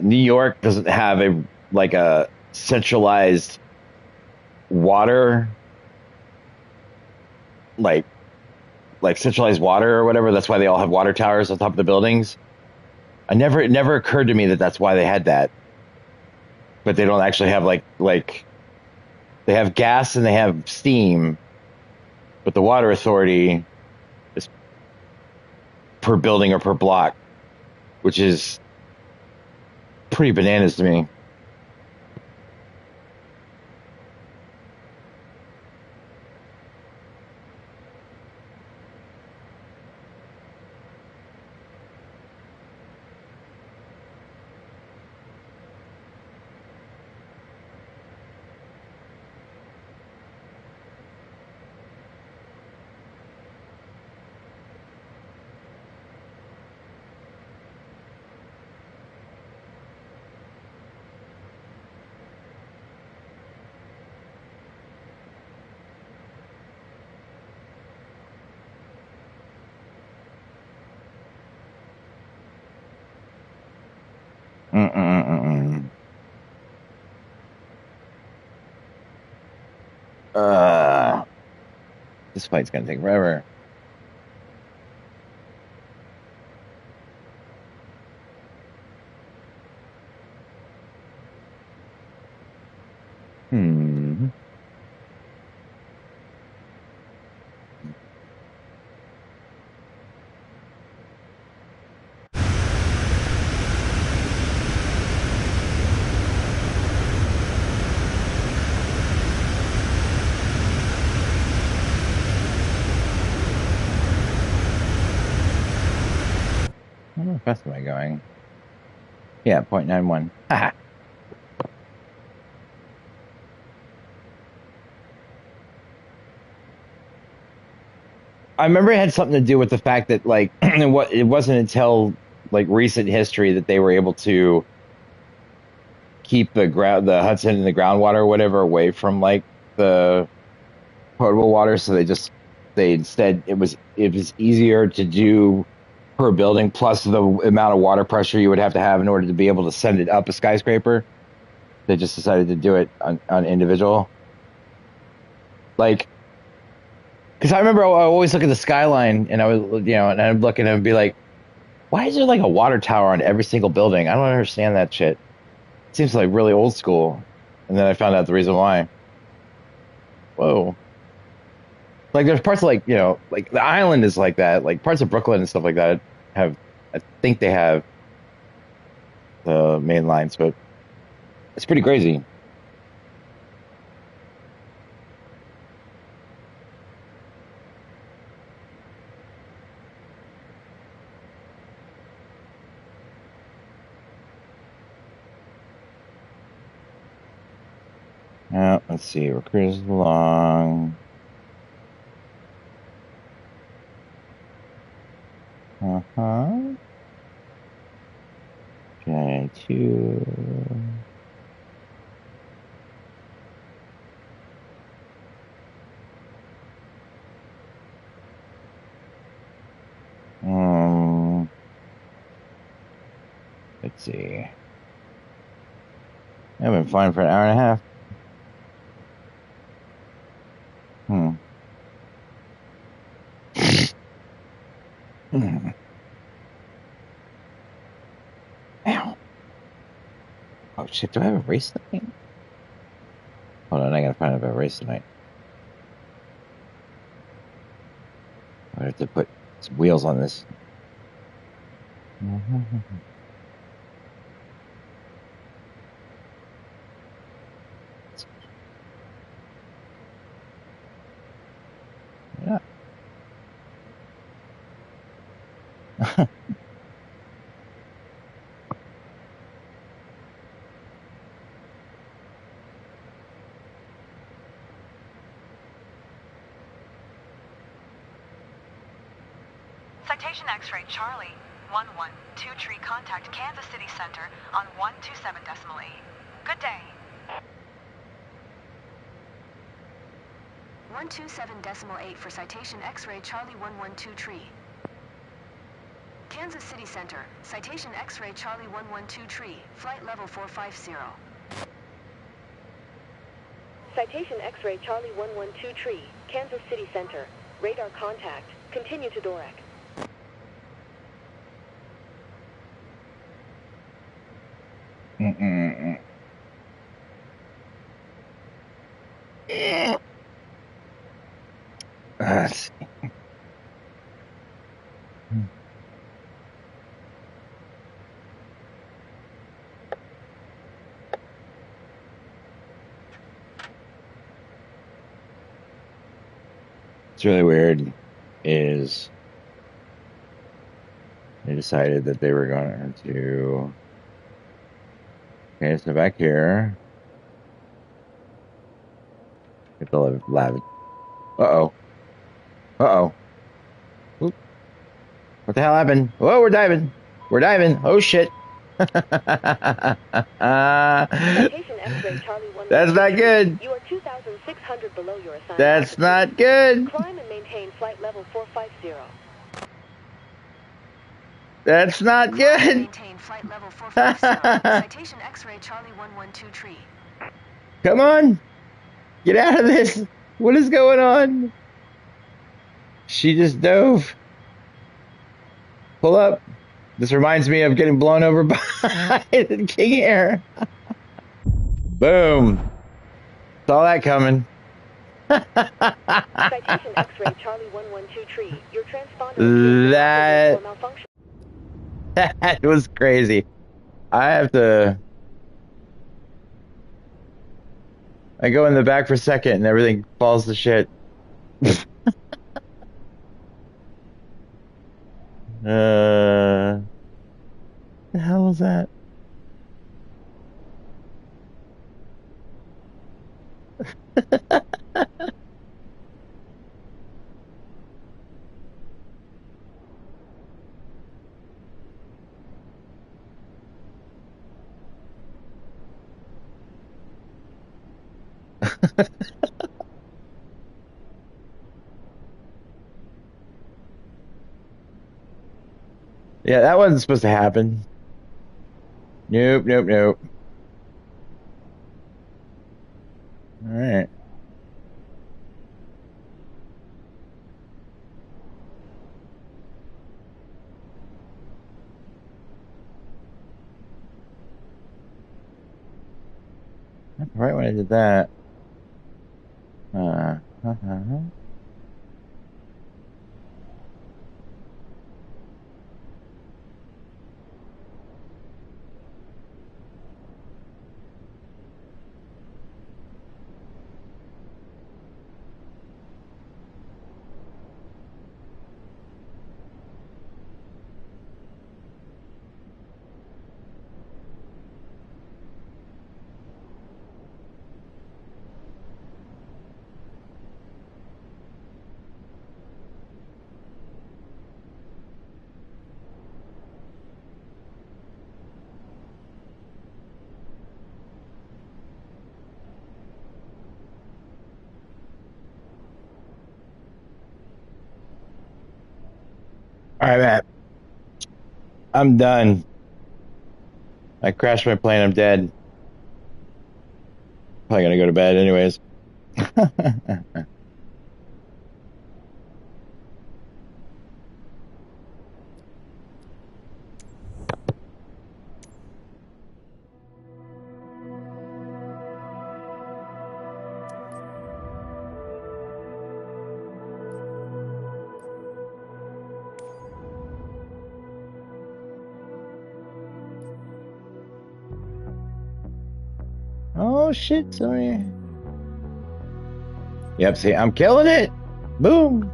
New York doesn't have a centralized water, like centralized water or whatever. That's why they all have water towers on top of the buildings. It never occurred to me that that's why they had that. But they don't actually have like they have gas and they have steam, but the water authority is per building or per block, which is pretty bananas to me. This fight's gonna take forever. How fast am I going? Yeah, 0.91. Haha. I remember it had something to do with the fact that like it wasn't until like recent history that they were able to keep the Hudson and the groundwater or whatever away from like the potable water. So they instead it was easier to do per building, plus the amount of water pressure you would have to have in order to be able to send it up a skyscraper. They just decided to do it on individual. Like, because I remember I always look at the skyline and I was, and I'm looking and be like, why is there like a water tower on every single building? I don't understand that shit. It seems like really old school. And then I found out the reason why. Whoa. Like there's parts of like, like the island is like that. Like parts of Brooklyn and stuff like that I think they have the main lines, but it's pretty crazy. Let's see. We're cruising along. Uh-huh. Okay, 2. Let's see. I've been flying for an hour and a half. Ow. Oh shit, do I have a race tonight? Hold on, I gotta find out if I have a race tonight. I have to put some wheels on this. Yeah. Citation X-ray Charlie 112 tree, contact Kansas City Center on 127.8. Good day. 127.8 for Citation X-ray Charlie 112 tree. Kansas City Center, Citation X-ray Charlie 112 tree, flight level 450. Citation X-ray Charlie 112 tree, Kansas City Center. Radar contact. Continue to Doric. Let's see. What's really weird is they decided that they were going to. Okay, so back here. Get the lab. Uh-oh. Uh-oh. Oop. What the hell happened? Whoa, we're diving. We're diving. Oh, shit. That's not good. You are 2,600 below your assigned That's altitude. not good. Climb and maintain flight level 450. That's not good. Maintain flight level 450. Citation X-ray Charlie 112 tree. Come on. Get out of this. What is going on? She just dove. Pull up. This reminds me of getting blown over by King Air. Boom. Saw that coming. Citation X-ray Charlie 112 tree. Your transponder malfunction. That was crazy. I go in the back for a second and everything falls to shit. The hell was that? Yeah, that wasn't supposed to happen. Nope, nope, nope. All right. Right when I did that. Uh, all right, Matt. I'm done. I crashed my plane. I'm dead. Probably gonna go to bed anyways. Oh shit, sorry. Yep, see, I'm killing it. Boom.